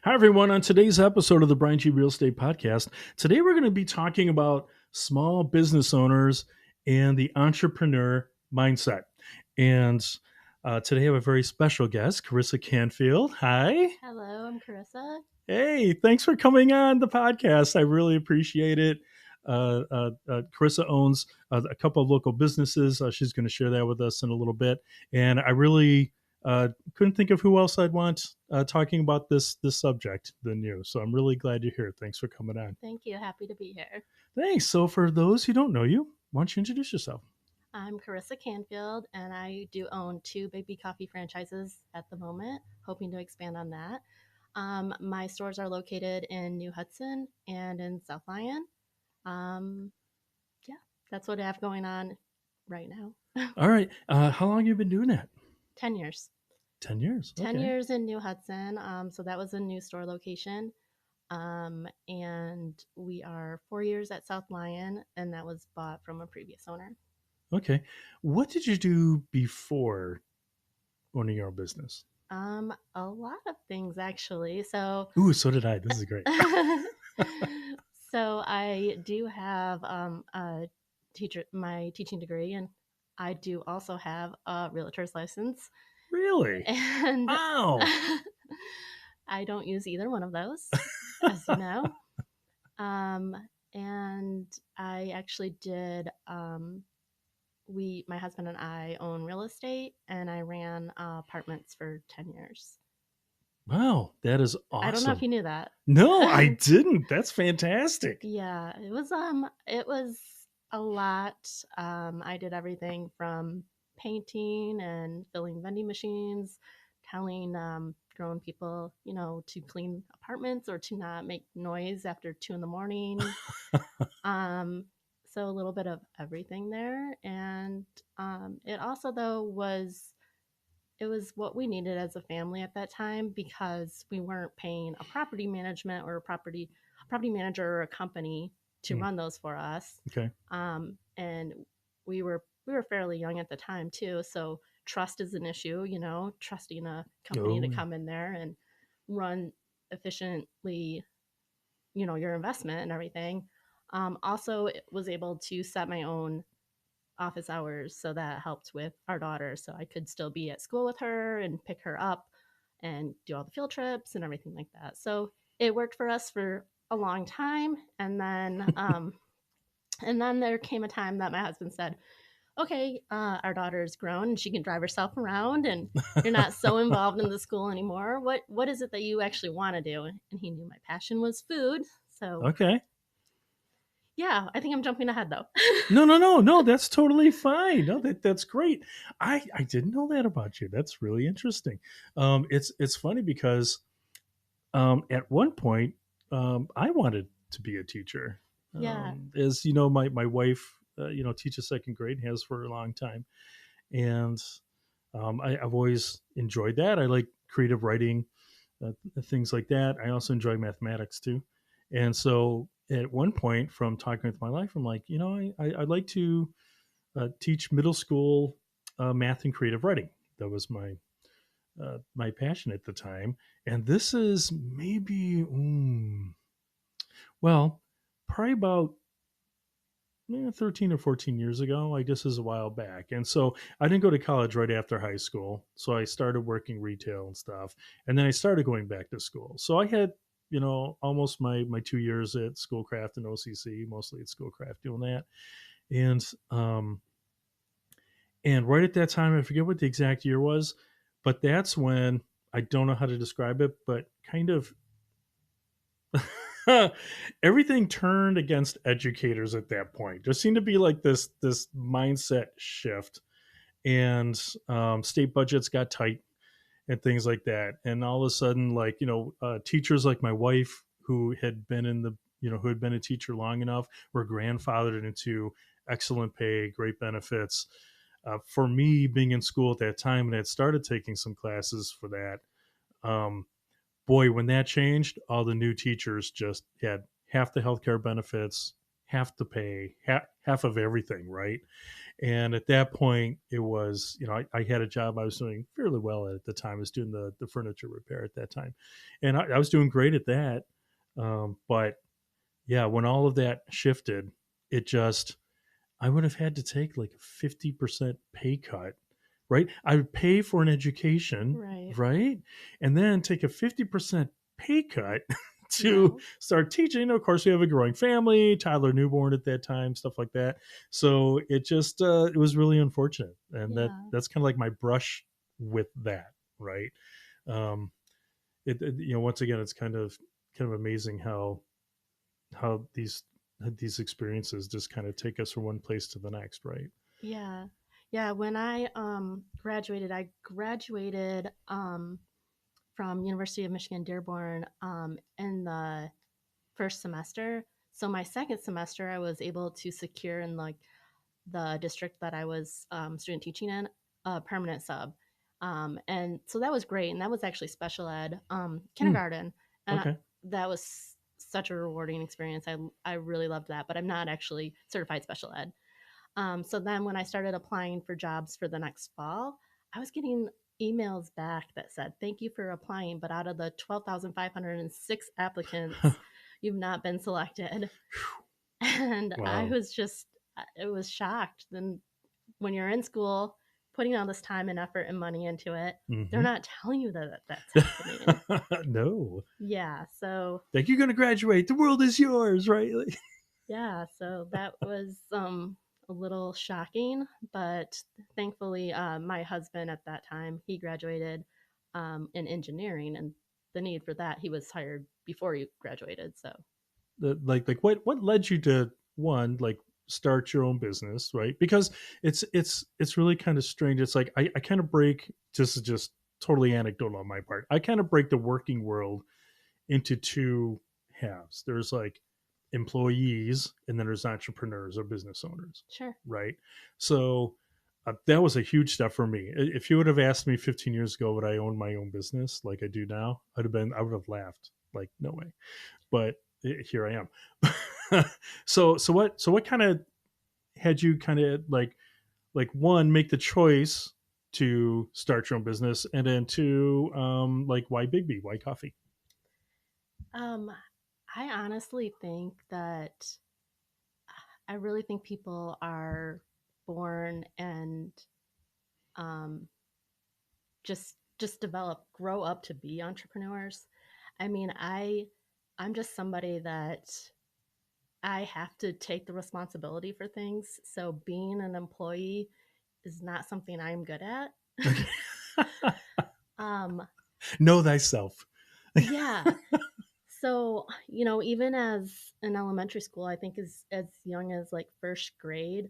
Hi, everyone. On today's episode of the Bryan G Real Estate Podcast, today we're going to be talking about small business owners and the entrepreneur mindset. And today I have a very special guest, Karrisa Canfield. Hi. Hello, I'm Karissa. Hey, thanks for coming on the podcast. I really appreciate it. Karissa owns a couple of local businesses. She's going to share that with us in a little bit. And I really couldn't think of who else I'd want talking about this subject than you. So I'm really glad you're here. Thanks for coming on. Thank you. Happy to be here. Thanks. So for those who don't know you, why don't you introduce yourself? I'm Karrisa Canfield, and I do own two Biggby coffee franchises at the moment, hoping to expand on that. My stores are located in New Hudson and in South Lyon. Um, yeah, that's what I have going on right now. All right. How long have you been doing that? 10 years. 10 years. 10 Okay. years in New Hudson. So that was a new store location. And we are 4 years at South Lyon, and that was bought from a previous owner. Okay. What did you do before owning your own business? A lot of things actually. So, Ooh, so did I. This is great. so I do have my teaching degree, and I do also have a realtor's license. Really? And Wow. I don't use either one of those, as you know. And I actually did. My husband and I own real estate, and I ran apartments for 10 years. Wow, that is awesome. I don't know if you knew that. No, I didn't. That's fantastic. Yeah, it was a lot. I did everything from painting and filling vending machines, telling grown people, to clean apartments or to not make noise after 2 in the morning. So a little bit of everything there, and it also though was what we needed as a family at that time, because we weren't paying a property management or a property manager or a company to run those for us. Okay. And we were fairly young at the time too, so trust is an issue. Trusting a company to come in there and run efficiently, your investment and everything. Also, was able to set my own office hours, so that helped with our daughter, so I could still be at school with her and pick her up and do all the field trips and everything like that. So it worked for us for a long time, and then there came a time that my husband said, okay, our daughter's grown and she can drive herself around, and you're not so involved in the school anymore. What is it that you actually want to do? And he knew my passion was food. So Okay. yeah, I think I'm jumping ahead though. No. That's totally fine. No, that's great. I didn't know that about you. That's really interesting. It's funny because at one point I wanted to be a teacher. Yeah. As you know, my wife teaches second grade, has for a long time, and I've always enjoyed that. I like creative writing, things like that. I also enjoy mathematics too. And so at one point, from talking with my wife, I'm like, I'd like to teach middle school math and creative writing. That was my passion at the time. And this is maybe, well, probably about 13 or 14 years ago. I guess is a while back. And so I didn't go to college right after high school. So I started working retail and stuff. And then I started going back to school. So I had, almost my 2 years at Schoolcraft and OCC, mostly at Schoolcraft doing that. And right at that time, I forget what the exact year was, but that's when, I don't know how to describe it, but kind of everything turned against educators at that point. There seemed to be like this mindset shift, and state budgets got tight and things like that. And all of a sudden, like teachers like my wife, who had been who had been a teacher long enough, were grandfathered into excellent pay, great benefits. For me, being in school at that time and had started taking some classes for that, boy, when that changed, all the new teachers just had half the healthcare benefits, have to pay half of everything, right? And at that point, it was, I had a job I was doing fairly well at the time. I was doing the furniture repair at that time. And I was doing great at that. But yeah, when all of that shifted, it just, I would have had to take like a 50% pay cut, right? I would pay for an education, Right. right? And then take a 50% pay cut Yeah. to start teaching. Of course, we have a growing family, toddler newborn at that time, stuff like that. So it just, it was really unfortunate. And Yeah. that's kind of like my brush with that, right? Um, once again, it's kind of amazing how these experiences just kind of take us from one place to the next, right? Yeah. Yeah. When I graduated from University of Michigan Dearborn in the first semester. So my second semester, I was able to secure in like the district that I was student teaching in a permanent sub. And so that was great. And that was actually special ed Hmm. kindergarten. And Okay. that was such a rewarding experience. I really loved that, but I'm not actually certified special ed. So then when I started applying for jobs for the next fall, I was getting emails back that said, "Thank you for applying, but out of the 12,506 applicants, you've not been selected." And I Wow. was just, it was shocked. Then when you're in school, putting all this time and effort and money into it, they're Hmm. not telling you that that's happening. No. Yeah. So, Like, you're gonna graduate. The world is yours, right? Like, yeah. So that was a little shocking, but thankfully, my husband at that time, he graduated in engineering, and the need for that, he was hired before he graduated. So, what led you to, one, like, start your own business, right? Because it's really kind of strange. It's like I kind of break, just totally anecdotal on my part. I kind of break the working world into two halves. There's like employees, and then there's entrepreneurs or business owners, sure. right? So that was a huge step for me. If you would have asked me 15 years ago would I own my own business like I do now, I would have laughed like, no way. But here I am. So what kind of had you kind of like, one, make the choice to start your own business, and then two, like, why Biggby, why coffee? Um, I honestly think that I really think people are born and um, just develop, grow up to be entrepreneurs. I mean, I'm just somebody that I have to take the responsibility for things. So being an employee is not something I'm good at. Okay. um, Know thyself. yeah. So, even as in elementary school, I think as young as like first grade,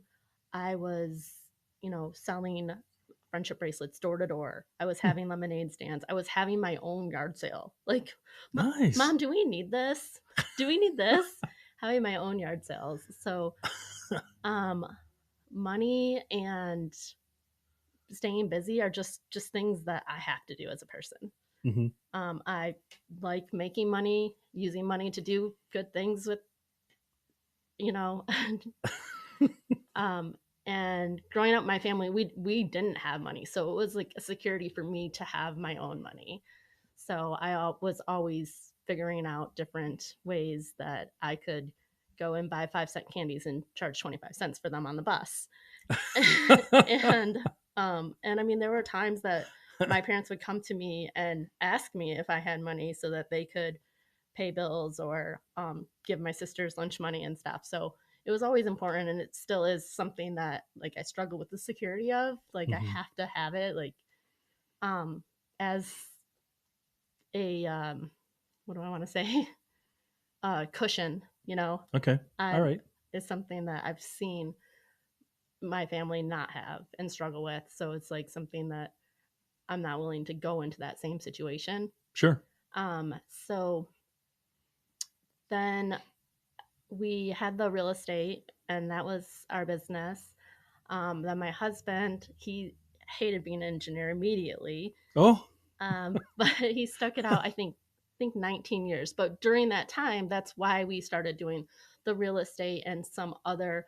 I was, selling friendship bracelets door to door. I was Hmm. having lemonade stands. I was having my own yard sale. Like, Nice. Mom, do we need this? Do we need this? Having my own yard sales. So, um, money and staying busy are just things that I have to do as a person. Hmm. I like making money, using money to do good things with, you know, um, and growing up, my family, we didn't have money, so it was like a security for me to have my own money. So I was always figuring out different ways that I could go and buy 5-cent candies and charge 25 cents for them on the bus. and and I mean, there were times that my parents would come to me and ask me if I had money so that they could pay bills or give my sisters lunch money and stuff. So it was always important, and it still is something that like I struggle with the security of. Like I Hmm. have to have it, like um, as a what do I want to say? Cushion. Okay. All I right. is something that I've seen my family not have and struggle with. So it's like something that I'm not willing to go into that same situation. Sure. So then we had the real estate, and that was our business. Then my husband, he hated being an engineer immediately, Oh. but he stuck it out. I think 19 years. But during that time, that's why we started doing the real estate and some other,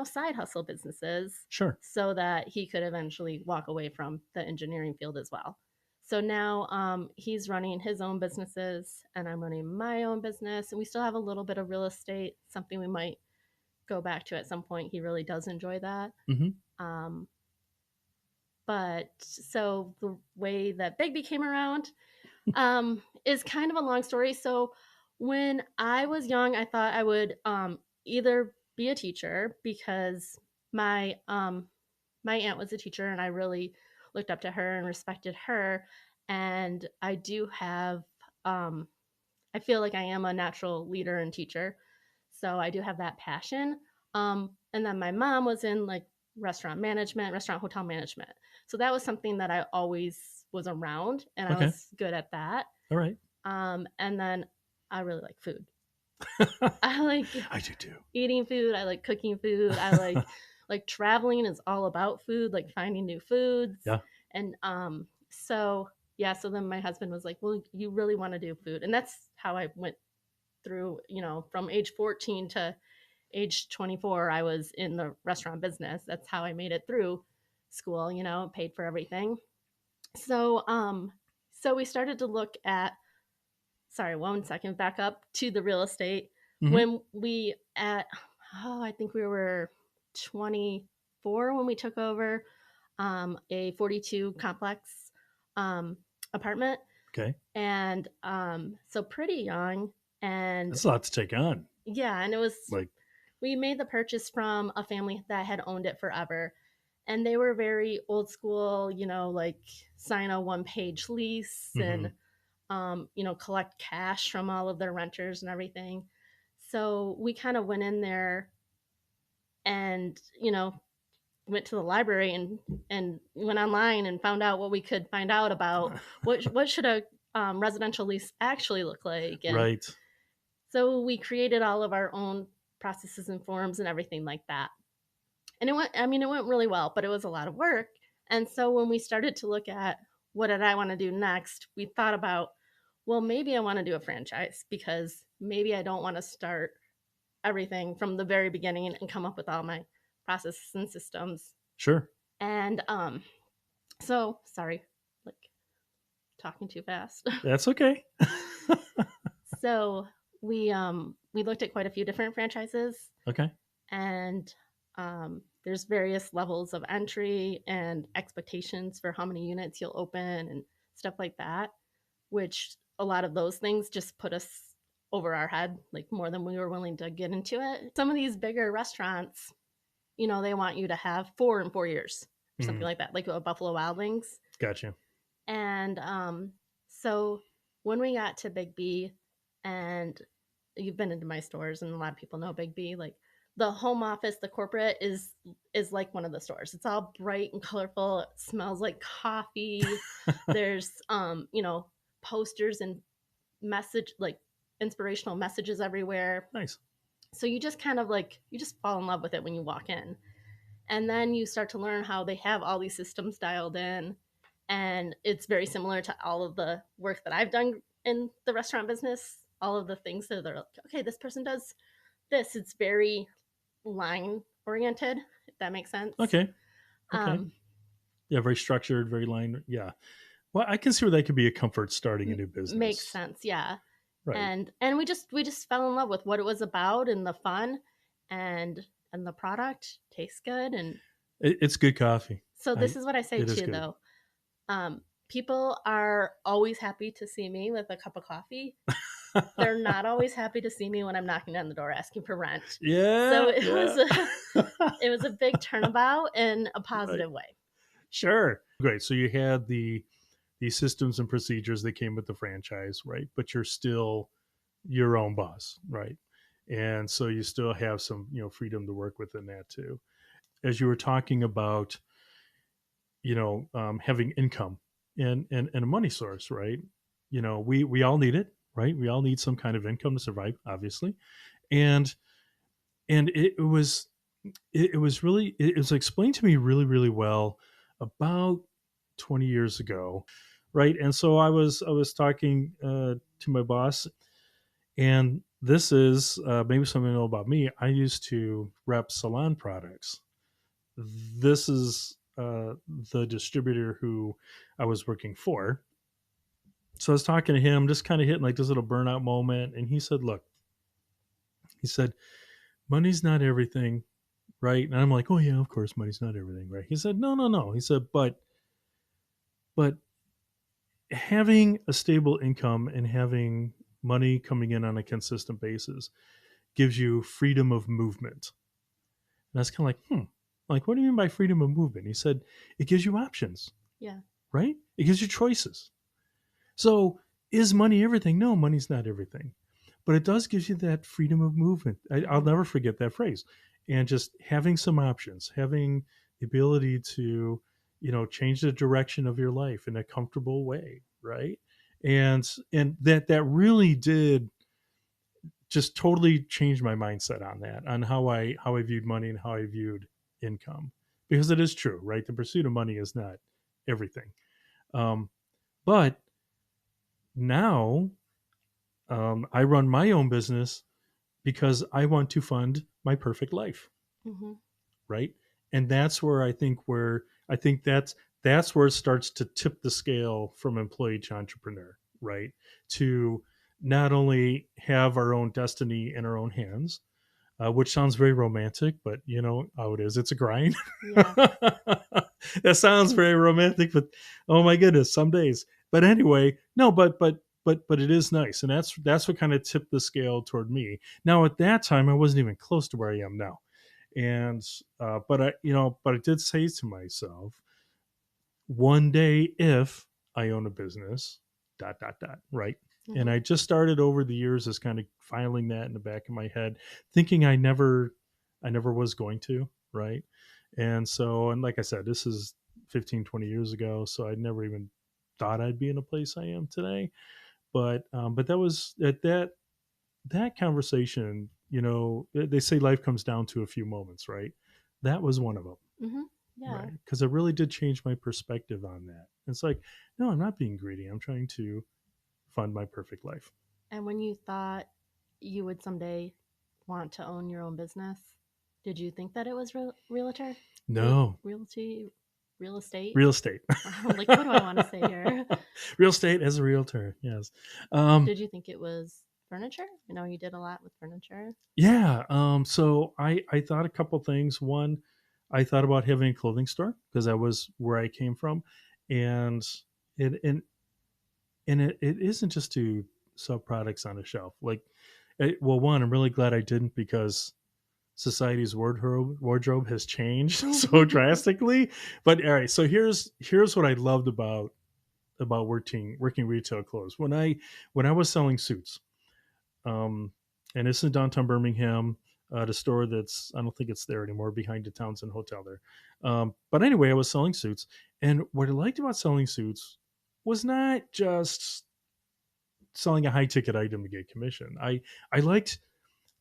side hustle businesses Sure. so that he could eventually walk away from the engineering field as well. So now he's running his own businesses and I'm running my own business. And we still have a little bit of real estate, something we might go back to at some point. He really does enjoy that. Mm-hmm. But so the way that Biggby came around is kind of a long story. So when I was young, I thought I would either be a teacher because my my aunt was a teacher and I really looked up to her and respected her. And I do have, I feel like I am a natural leader and teacher. So I do have that passion. And then my mom was in like restaurant management, restaurant hotel management. So that was something that I always was around and I Okay. was good at that. All right. And then I really like food. I like I do too. eating food. I like cooking food. I like traveling is all about food, like finding new foods. Yeah. And so yeah, so then my husband was like, "Well, you really want to do food." And that's how I went through, from age 14 to age 24, I was in the restaurant business. That's how I made it through school, paid for everything. So so we started to look at, sorry, one second, back up to the real estate. Mm-hmm. When we I think we were 24 when we took over a 42 complex apartment. Okay. And so pretty young. And That's a lot to take on. yeah, and it was Like, we made the purchase from a family that had owned it forever. And they were very old school, like sign a one-page lease mm-hmm. and collect cash from all of their renters and everything. So we kind of went in there and, went to the library and went online and found out what we could find out about what should a residential lease actually look like. And right. so we created all of our own processes and forms and everything like that. And it went really well, but it was a lot of work. And so when we started to look at what did I want to do next, we thought about, well, maybe I want to do a franchise because maybe I don't want to start everything from the very beginning and come up with all my processes and systems. Sure. And so sorry, like talking too fast. That's okay. So we looked at quite a few different franchises. Okay. And there's various levels of entry and expectations for how many units you'll open and stuff like that, which a lot of those things just put us over our head, like more than we were willing to get into it. Some of these bigger restaurants, they want you to have 4 in 4 years or something like that, like a Buffalo Wild Wings. Gotcha. And so when we got to Biggby, and you've been into my stores and a lot of people know Biggby, like the home office, the corporate is like one of the stores. It's all bright and colorful. It smells like coffee. There's posters and like inspirational messages everywhere. Nice. So you just kind of you just fall in love with it when you walk in. And then you start to learn how they have all these systems dialed in. And it's very similar to all of the work that I've done in the restaurant business. All of the things that they're like, okay, this person does this. It's very line oriented, if that makes sense. Okay. Yeah, very structured, very line. Yeah. Well, I can see where that could be a comfort starting a new business. Makes sense, yeah. Right. And we just fell in love with what it was about and the fun and the product tastes good and it's good coffee. So this is what I say too, though. People are always happy to see me with a cup of coffee. They're not always happy to see me when I'm knocking on the door asking for rent. Yeah. So it was a big turnabout in a positive way. Sure. Great. So you had the systems and procedures that came with the franchise, right? But you're still your own boss, right? And so you still have some, freedom to work within that too. As you were talking about, having income and a money source, right? We all need it, right? We all need some kind of income to survive, obviously. And it was explained to me really, really well about 20 years ago, right? And so I was talking to my boss, and this is maybe something you know about me. I used to rep salon products. This is the distributor who I was working for. So I was talking to him, just kind of hitting like this little burnout moment. And he said, look, he said, money's not everything, right? And I'm like, oh, yeah, of course, money's not everything, right? He said, no, no, no. He said, but having a stable income and having money coming in on a consistent basis gives you freedom of movement. And that's kind of like, like, what do you mean by freedom of movement? He said, it gives you options, Yeah. right? It gives you choices. So is money everything? No, money's not everything. But it does give you that freedom of movement. I'll Mm-hmm. never forget that phrase. And just having some options, having the ability to, change the direction of your life in a comfortable way, right? And that really did just totally change my mindset on that, on how I viewed money and how I viewed income. Because it is true, right? The pursuit of money is not everything. Um, but now I run my own business because I want to fund my perfect life, Mm-hmm. right? And that's where I think that's where it starts to tip the scale from employee to entrepreneur, right? To not only have our own destiny in our own hands, which sounds very romantic, but you know how it is. It's a grind. Yeah. That sounds very romantic, but oh my goodness, some days. But anyway, no, but it is nice, and that's what kind of tipped the scale toward me. Now at that time, I wasn't even close to where I am now, and but I did say to myself, one day if I own a business, dot dot dot, right? And Mm-hmm. I just started over the years as kind of filing that in the back of my head, thinking I never was going to, right? And so, and like I said, this is 15, 20 years ago, so I never even thought I'd be in a place I am today. But that was at that conversation, they say life comes down to a few moments, right? That was one of them, Mm-hmm. Yeah. right? Because it really did change my perspective on that. It's like, no, I'm not being greedy. I'm trying to fund my perfect life. And when you thought you would someday want to own your own business, did you think that it was realtor, No, realty, real estate? real estate. Like, what do I want to say here? Real estate as a realtor, yes. Um, Did you think it was furniture? You know, you did a lot with furniture. yeah. So I thought a couple things. One, I thought about having a clothing store because that was where I came from, and it it isn't just to sell products on a shelf. Like, well, one, I'm really glad I didn't because society's wardrobe has changed so drastically. But all right, so here's what I loved about working retail clothes. When I was selling suits, um, and this is downtown Birmingham, the store that's I don't think it's there anymore behind the Townsend Hotel there. But anyway, I was selling suits, and what I liked about selling suits was not just selling a high ticket item to get commission. I liked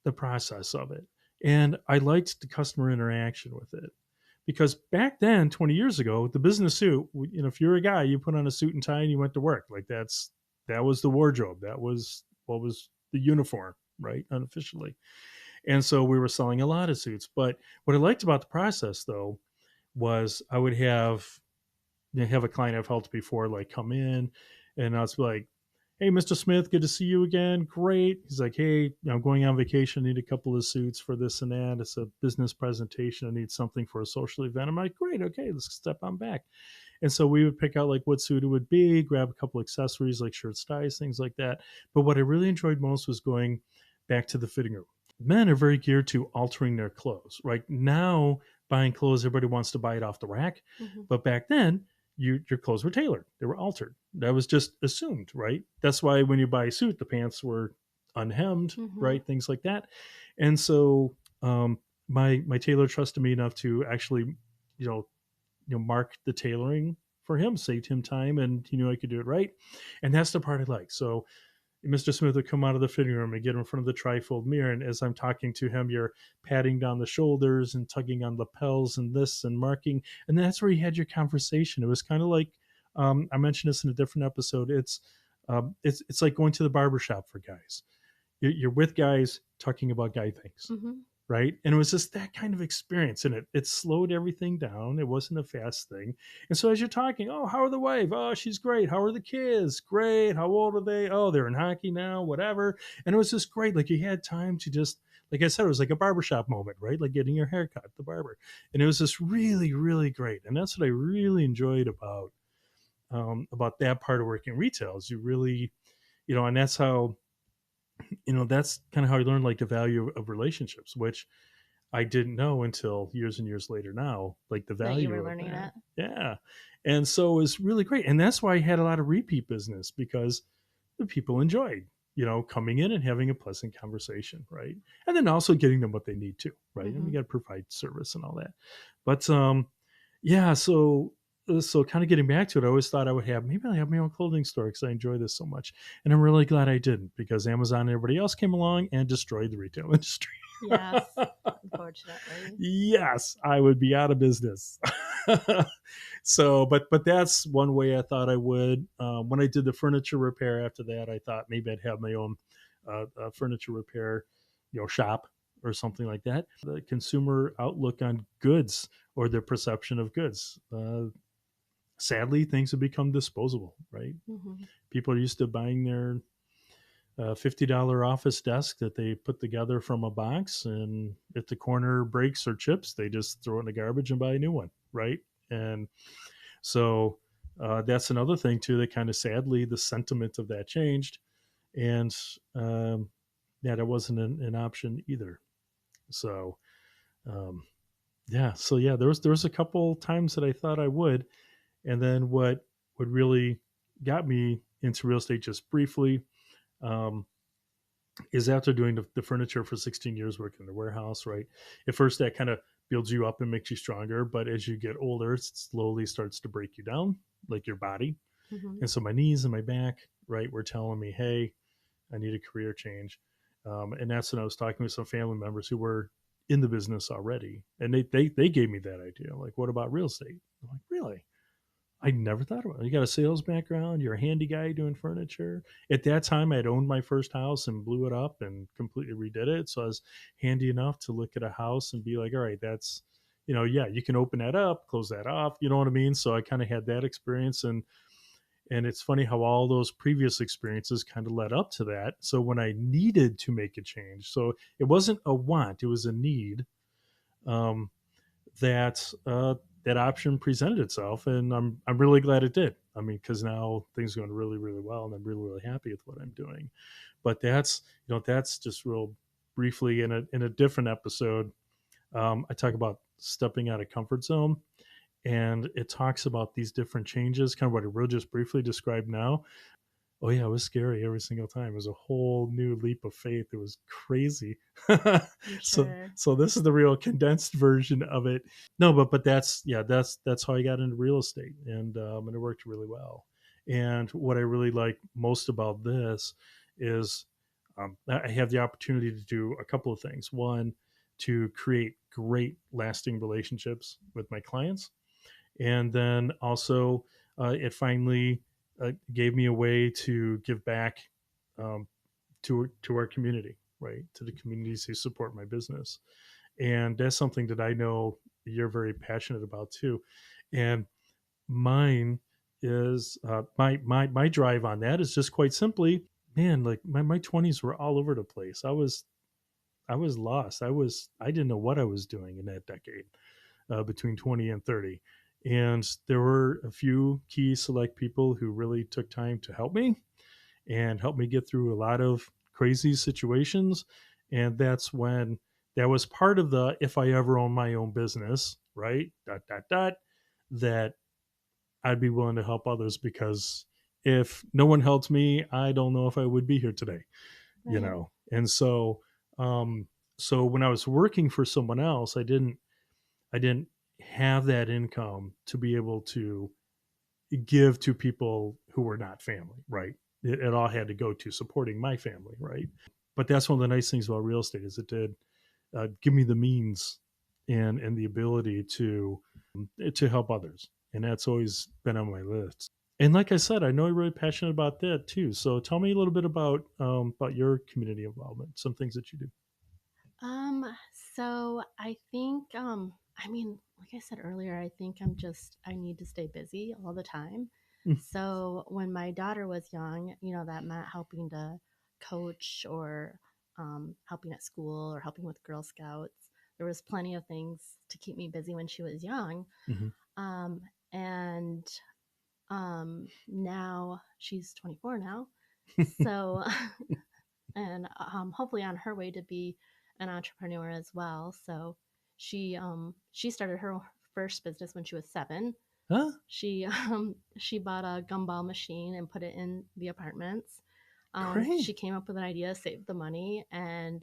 the process of it, and I liked the customer interaction with it. Because back then, 20 years ago, the business suit, if you're a guy, you put on a suit and tie and you went to work. Like that was the wardrobe. That was what was the uniform, right? Unofficially. And so we were selling a lot of suits. But what I liked about the process though was I would have a client I've helped before like come in and I was like, hey, Mr. Smith, good to see you again. Great. He's like, hey, I'm going on vacation. I need a couple of suits for this and that. It's a business presentation. I need something for a social event. I'm like, great. Okay, let's step on back. And so we would pick out like what suit it would be, grab a couple accessories like shirts, ties, things like that. But what I really enjoyed most was going back to the fitting room. Men are very geared to altering their clothes. Right now, buying clothes, everybody wants to buy it off the rack. Mm-hmm. But back then, your clothes were tailored. They were altered. That was just assumed, right? That's why when you buy a suit, the pants were unhemmed, Mm-hmm. right? Things like that. And so my tailor trusted me enough to actually, you know, mark the tailoring for him, saved him time, and he knew I could do it right. And that's the part I like. So Mr. Smith would come out of the fitting room and get in front of the trifold mirror. And as I'm talking to him, you're patting down the shoulders and tugging on lapels and this and marking. And that's where you had your conversation. It was kind of like, I mentioned this in a different episode. It's like going to the barbershop for guys. you're with guys talking about guy things, Mm-hmm. right? And it was just that kind of experience, and it slowed everything down. It wasn't a fast thing. And so as you're talking, oh, how are the wife? Oh, she's great. How are the kids? Great. How old are they? Oh, they're in hockey now, whatever. And it was just great. Like you had time to just, like I said, it was like a barbershop moment, right? Like getting your hair cut at the barber. And it was just really, really great. And that's what I really enjoyed about that part of working retail is you really, and that's how, that's kind of how I learned like the value of relationships, which I didn't know until years and years later now, like the That you value were of learning that. it. Yeah. And so it was really great. And that's why I had a lot of repeat business because the people enjoyed, coming in and having a pleasant conversation, right? And then also getting them what they need to, right? And we Mm-hmm. got to provide service and all that. But yeah, so kind of getting back to it, I always thought I would have maybe I have my own clothing store because I enjoy this so much, and I'm really glad I didn't because Amazon and everybody else came along and destroyed the retail industry. Yes, unfortunately. Yes, I would be out of business. So, but that's one way I thought I would. When I did the furniture repair after that, I thought maybe I'd have my own furniture repair, shop or something like that. The consumer outlook on goods or their perception of goods. Sadly, things have become disposable, right? Mm-hmm. People are used to buying their $50 office desk that they put together from a box, and if the corner breaks or chips, they just throw it in the garbage and buy a new one, right? And so that's another thing too that kind of sadly the sentiment of that changed, and yeah, that wasn't an option either. So um, yeah, so yeah, there was a couple times that I thought I would, and then what really got me into real estate just briefly um, is after doing the furniture for 16 years working in the warehouse, right? At first, that kind of builds you up and makes you stronger. But as you get older, it slowly starts to break you down, like your body. Mm-hmm. And so my knees and my back, right, were telling me, hey, I need a career change. And that's when I was talking with some family members who were in the business already. And they gave me that idea. Like, what about real estate? I'm like, really? I never thought about it. You got a sales background. You're a handy guy doing furniture. At that time, I'd owned my first house and blew it up and completely redid it. So I was handy enough to look at a house and be like, all right, that's, yeah, you can open that up, close that off. You know what I mean? So I kind of had that experience. And it's funny how all those previous experiences kind of led up to that. So when I needed to make a change, so it wasn't a want, it was a need. Um, that that option presented itself, and I'm really glad it did. I mean, because now things are going really really well, and I'm really really happy with what I'm doing. But that's just real briefly in a different episode. I talk about stepping out of comfort zone, and it talks about these different changes, kind of what I will just briefly describe now. Oh yeah, it was scary every single time. It was a whole new leap of faith. It was crazy. I'm so sure. so this is the real condensed version of it. No, but that's how I got into real estate, and it worked really well. And what I really like most about this is I have the opportunity to do a couple of things. One, to create great lasting relationships with my clients, and then also it finally gave me a way to give back um, to our community, right, to the communities who support my business, and that's something that I know you're very passionate about too, and mine is my drive on that is just quite simply, man, like my 20s were all over the place. I was lost. I didn't know what I was doing in that decade between 20 and 30. And there were a few key select people who really took time to help me and help me get through a lot of crazy situations. And that's when that was part of the if I ever own my own business, right? Dot, dot, dot, that I'd be willing to help others because if no one helped me, I don't know if I would be here today, Right. And um, so when I was working for someone else, I didn't have that income to be able to give to people who were not family, right? It all had to go to supporting my family, right? But that's one of the nice things about real estate is it did give me the means and the ability to help others, and that's always been on my list. And like I said, I know you're really passionate about that too. So tell me a little bit about your community involvement, some things that you do. Um, so I think, I mean, like I said earlier, I think I need to stay busy all the time. Mm. So when my daughter was young, that meant helping to coach or helping at school or helping with Girl Scouts. There was plenty of things to keep me busy when she was young. Mm-hmm. Um, and Now she's 24 now. So and hopefully on her way to be an entrepreneur as well. So she started her first business when she was 7. Huh? She bought a gumball machine and put it in the apartments. She Great. came up with an idea, saved the money, and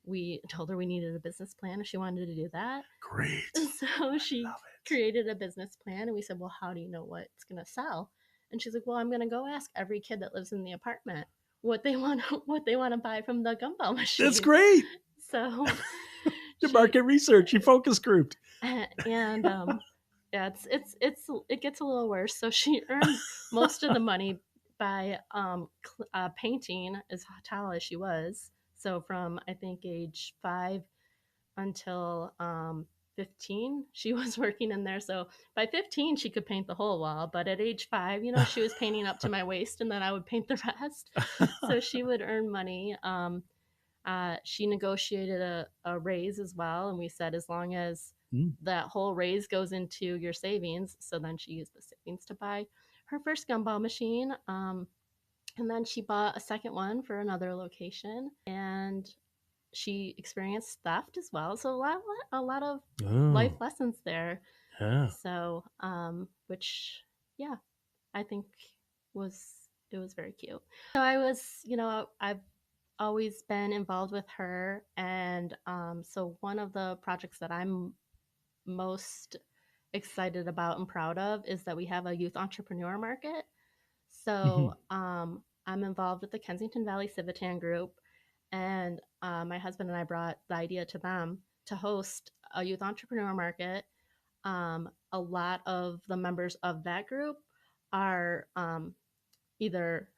we told her we needed a business plan if she wanted to do that. Great. So she Love it. created a business plan, and we said, well, how do you know what's going to sell? And she's like, well, I'm going to go ask every kid that lives in the apartment what they want to buy from the gumball That's machine. great. So Your she market research, your focus group. and yeah, it gets a little worse. So she earned most of the money by painting as tall as she was. So from I think age 5 until 15 she was working in there. So by 15 she could paint the whole wall, but at age 5, she was painting up to my waist, and then I would paint the rest. So she would earn money. She negotiated a raise as well, and we said as long as Mm. that whole raise goes into your savings. So then she used the savings to buy her first gumball machine. And then she bought a second one for another location, and she experienced theft as well. So a lot of life Oh, lessons there. yeah. So, which, yeah, I think was it was very cute. So I've always been involved with her, and so one of the projects that I'm most excited about and proud of is that we have a youth entrepreneur market. Hmm. So I'm involved with the Kensington Valley Civitan Group, and my husband and I brought the idea to them to host a youth entrepreneur market. A lot of the members of that group are either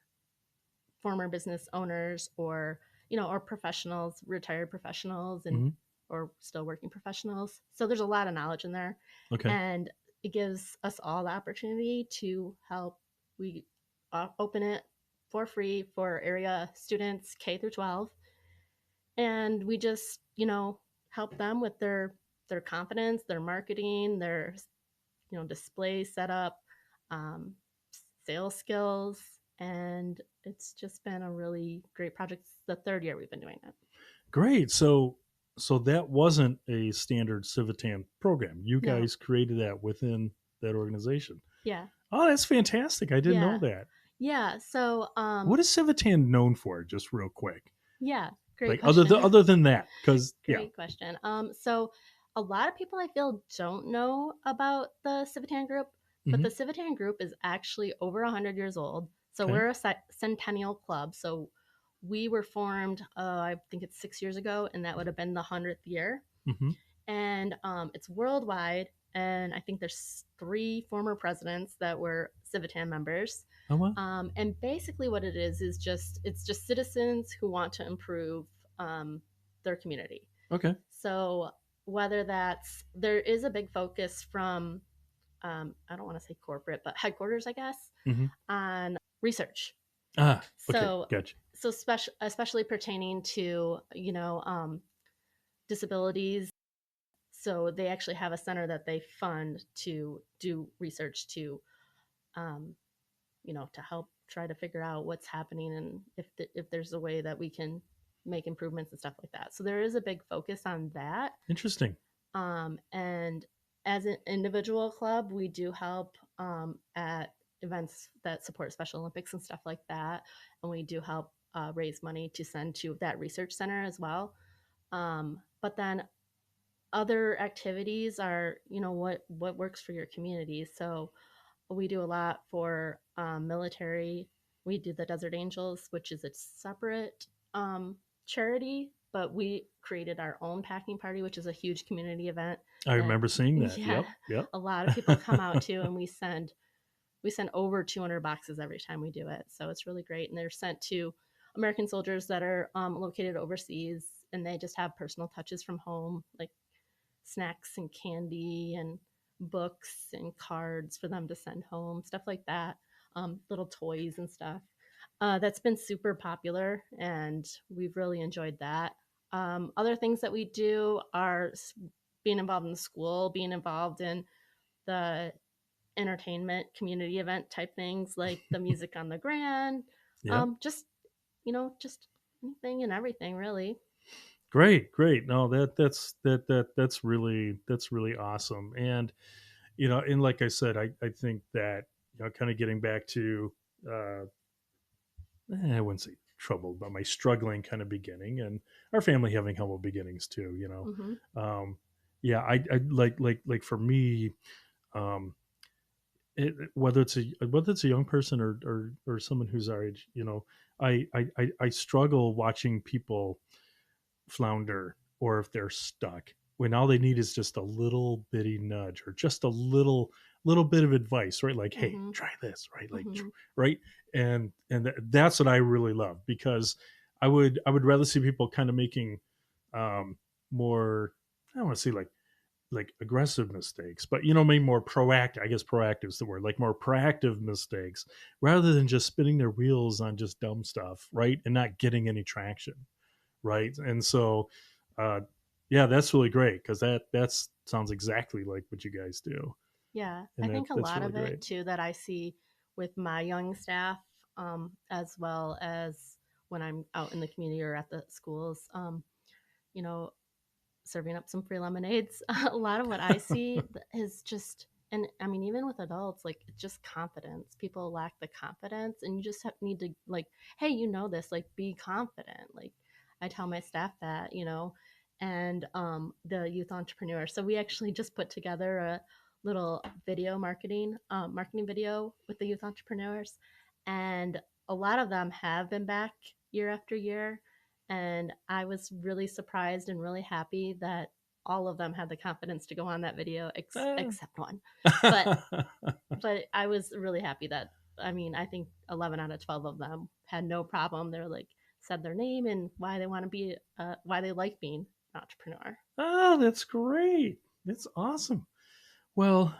former business owners or or professionals, retired professionals, and Hmm. or still working professionals. So there's a lot of knowledge in there, Okay. and it gives us all the opportunity to help. We open it for free for area students K through 12, and we just help them with their confidence, their marketing, their display setup, um, sales skills, and it's just been a really great project. It's the third year we've been doing it. Great. So that wasn't a standard Civitan program. You No, guys created that within that organization. yeah, Oh, that's fantastic. I didn't know yeah, that. yeah. So, What is Civitan known for, just real quick? yeah, great Like other question. other than that, because yeah. Great question. So a lot of people I feel don't know about the Civitan Group, but Hmm. the Civitan Group is actually over 100 years old. So Okay. we're a centennial club. So we were formed, I think it's 6 years ago, and that would have been the 100th year. Hmm. And it's worldwide. And I think there's 3 former presidents that were Civitan members. Oh well. And basically, what it is just it's just citizens who want to improve um, their community. Okay. So whether that's there is a big focus from I don't want to say corporate, but headquarters, I guess, Hmm. on research. Ah. Okay. So Gotcha. especially pertaining to disabilities. So they actually have a center that they fund to do research to um, to help try to figure out what's happening, and if there's a way that we can make improvements and stuff like that. So there is a big focus on that. Interesting. And as an individual club, we do help at events that support Special Olympics and stuff like that. And we do help raise money to send to that research center as well. But then other activities are, what works for your community. So we do a lot for military. We do the Desert Angels, which is a separate charity, but we created our own packing party, which is a huge community event I that, remember seeing that. yeah, Yep. Yep. a lot of people come out to, and we send we send over 200 boxes every time we do it. So it's really great. And they're sent to American soldiers that are located overseas, and they just have personal touches from home, like snacks and candy and books and cards for them to send home, stuff like that, little toys and stuff. That's been super popular, and we've really enjoyed that. Other things that we do are being involved in the school, being involved in the entertainment community event type things like the music on the grand, Yeah. just just anything and everything really. Great, great. No, that's really awesome. And and like I said, I think that kind of getting back to uh, I wouldn't say trouble, but my struggling kind of beginning, and our family having humble beginnings too. Hmm. Yeah, I like for me, um, whether it's a young person or someone who's our age, I struggle watching people flounder or if they're stuck when all they need is just a little bitty nudge or just a little bit of advice, right? Like, hey, Hmm. try this, right? Like, Hmm. right? That's what I really love, because I would rather see people kind of making um more, I don't want to say like aggressive mistakes, but maybe more proactive. I guess proactive is the word, like more proactive mistakes, rather than just spinning their wheels on just dumb stuff, right? And not getting any traction, right? And so, uh, yeah, that's really great, because that sounds exactly like what you guys do, Yeah, I and think a that's lot really of great. it too that I see with my young staff, as well as when I'm out in the community or at the schools, you know, serving up some free lemonades. A lot of what I see is just, and I mean, even with adults, like it's just confidence. People lack the confidence, and you just need to, like, hey, this, like, be confident. Like, I tell my staff that, and the youth entrepreneur. So we actually just put together a little video marketing video with the youth entrepreneurs, and a lot of them have been back year after year, and I was really surprised and really happy that all of them had the confidence to go on that video, Ah. except one. But but I was really happy that, I mean, I think 11 out of 12 of them had no problem. They're like, said their name and why they want to be, why they like being an entrepreneur. Oh, that's great. That's awesome. Well,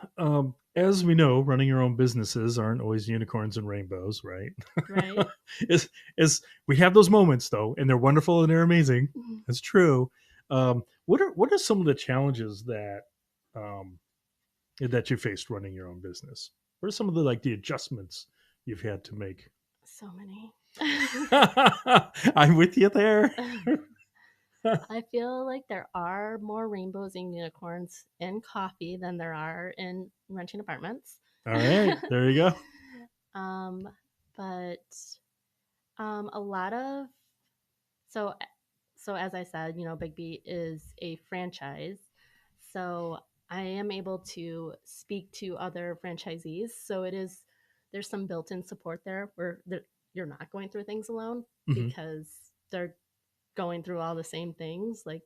as we know, running your own businesses aren't always unicorns and rainbows, right? Right. is is We have those moments though, and they're wonderful and they're amazing. That's true. What are some of the challenges um, that you faced running your own business? What are some of the adjustments you've had to make? So many. I'm with you there. I feel like there are more rainbows and unicorns in coffee than there are in renting apartments. All right, there you go. um, but a lot of, so as I said, Biggby is a franchise. So I am able to speak to other franchisees. So there's some built-in support there where you're not going through things alone, Hmm. because they're going through all the same things, like,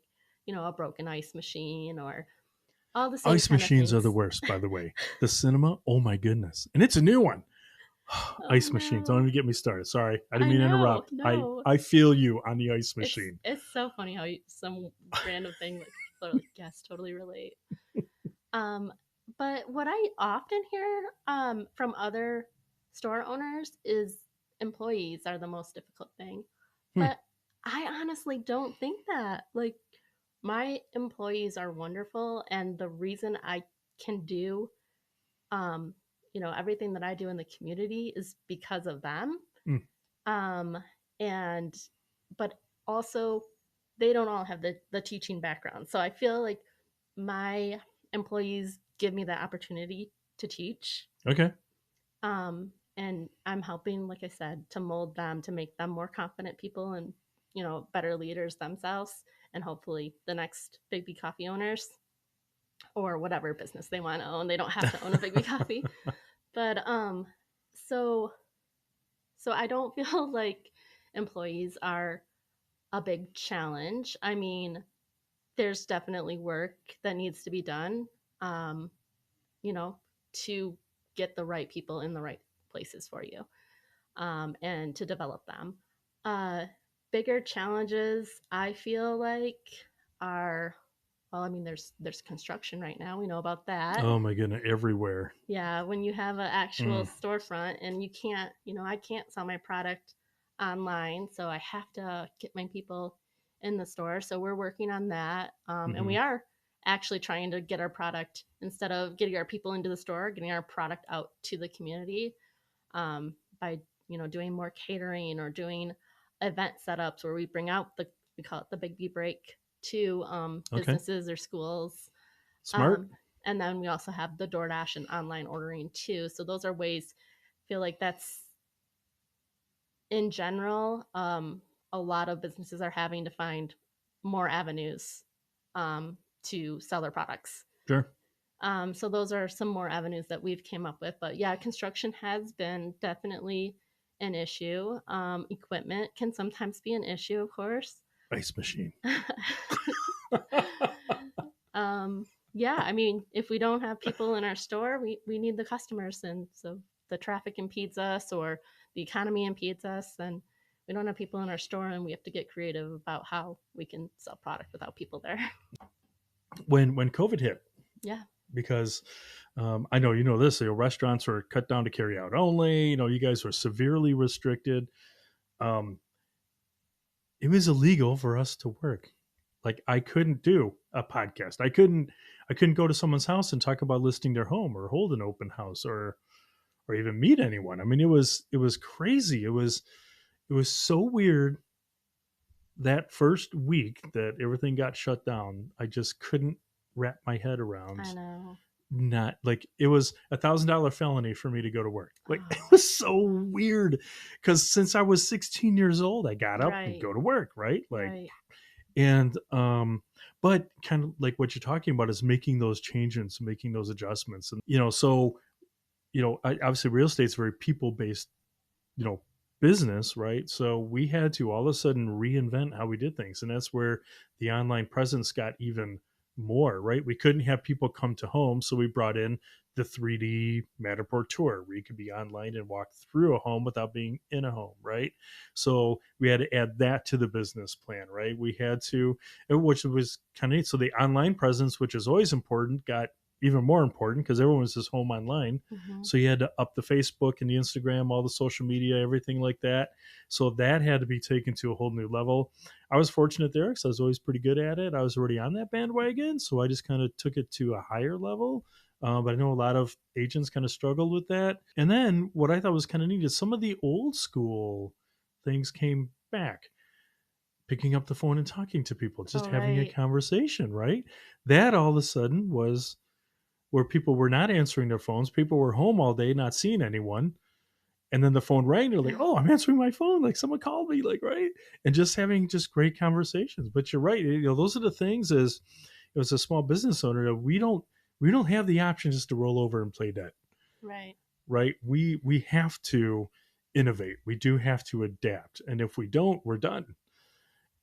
a broken ice machine or all the same Ice kind of machines are the things. worst, by the way. The cinema, oh my goodness, and it's a new one. Oh Ice machines. Don't no. even get me started. Sorry, I didn't I mean to know. interrupt. I No. I feel you on the ice It's machine. it's so funny how some random thing, like, people are like, yes, totally relate. Um, but what I often hear from other store owners is employees are the most difficult thing. Hmm. But I honestly don't think that. Like, my employees are wonderful, and the reason I can do um, everything that I do in the community is because of them. Hmm. Um, and but also they don't all have the teaching background. So I feel like my employees give me the opportunity to teach. Okay. And I'm helping, like I said, to mold them, to make them more confident people and, better leaders themselves, and hopefully the next Biggby coffee owners or whatever business they want to own. They don't have to own a Biggby coffee. But so I don't feel like employees are a big challenge. I mean, there's definitely work that needs to be done, um, you know, to get the right people in the right places for you, and to develop them. Uh, Bigger challenges I feel like are, well, I mean, there's construction right now. We know about that. Oh my goodness, everywhere. Yeah, when you have an actual Mm. storefront and you can't, I can't sell my product online, so I have to get my people in the store. So we're working on that, and Hmm. we are actually trying to get our product, instead of getting our people into the store, getting our product out to the community, by doing more catering or doing event setups where we bring out the, we call it the Biggby break, to Okay, businesses or schools, smart. um, and then we also have the DoorDash and online ordering too. So those are ways, I feel like that's, in general, a lot of businesses are having to find more avenues, to sell their products. Sure. So those are some more avenues that we've came up with. But yeah, construction has been definitely an issue. Equipment can sometimes be an issue, of course. Ice machine. Yeah, I mean, if we don't have people in our store, we need the customers. And so the traffic impedes us or the economy impedes us, then we don't have people in our store, and we have to get creative about how we can sell product without people there. When COVID hit, Yeah. because I know you know this. Restaurants were cut down to carry out only. You guys were severely restricted. Um, it was illegal for us to work. Like I couldn't do a podcast. I couldn't go to someone's house and talk about listing their home or hold an open house or even meet anyone. I mean, it was crazy. It was so weird that first week that everything got shut down. I just couldn't wrap my head I around, know. not like it was $1,000 felony for me to go to work. Like it Oh, was so weird because since I was 16 years old, I got up and right. go to work, right? Like, Right. and but kind of like what you're talking about is making those changes, making those adjustments, and so obviously real estate's very people based, you know business, right? So we had to all of a sudden reinvent how we did things, and that's where the online presence got even more, right? We couldn't have people come to home, so we brought in the 3D Matterport tour where you could be online and walk through a home without being in a home, right? So we had to add that to the business plan, right? We had to, which was kind of neat. So the online presence, which is always important, got even more important because everyone was just home online. Hmm. So you had to up the Facebook and the Instagram, all the social media, everything like that. So that had to be taken to a whole new level. I was fortunate there because I was always pretty good at it. I was already on that bandwagon, so I just kind of took it to a higher level. But I know a lot of agents kind of struggled with that. And then what I thought was kind of neat is some of the old school things came back. Picking up the phone and talking to people, just Oh, having a right. conversation, right? That all of a sudden was where people were not answering their phones. People were home all day, not seeing anyone. And then the phone rang. They're like, "Oh, I'm answering my phone. Like someone called me." Like, right? And just having just great conversations. But you're right. Those are the things. As a small business owner, that we don't have the option just to roll over and play dead. Right. Right? We have to innovate. We do have to adapt. And if we don't, we're done.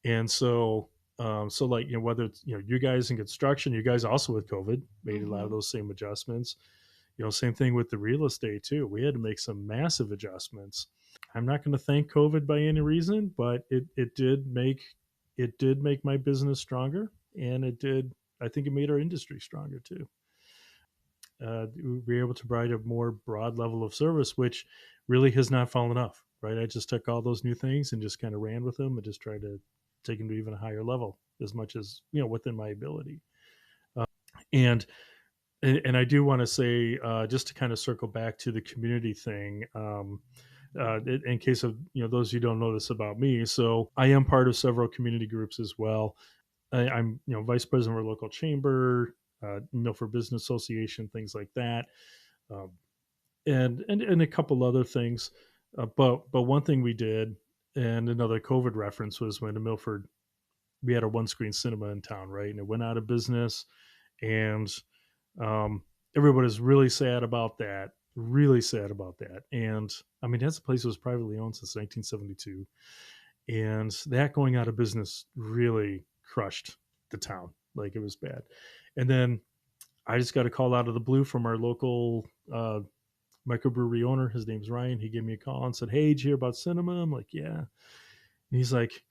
And so like whether it's you guys in construction, you guys also with COVID made a lot of Hmm. those same adjustments. Same thing with the real estate too. We had to make some massive adjustments. I'm not going to thank COVID by any reason, but it did make my business stronger, and it did. I think it made our industry stronger too. We were able to provide a more broad level of service, which really has not fallen off. Right, I just took all those new things and just kind of ran with them and just tried to take them to even a higher level as much as within my ability. And and I do want to say, just to kind of circle back to the community thing, in case of those who don't know this about me. So I am part of several community groups as well. I'm vice president of our local chamber, Milford Business Association, things like that, um, and a couple other things. But one thing we did, and another COVID reference, was when in Milford we had a one screen cinema in town, right, and it went out of business, and um, everybody's really sad about that. Really sad about that. And I mean, that's a place that was privately owned since 1972, and that going out of business really crushed the town. Like it was bad. And then I just got a call out of the blue from our local microbrewery owner. His name's Ryan. He gave me a call and said, "Hey, did you hear about cinema?" I'm like, "Yeah." And he's like,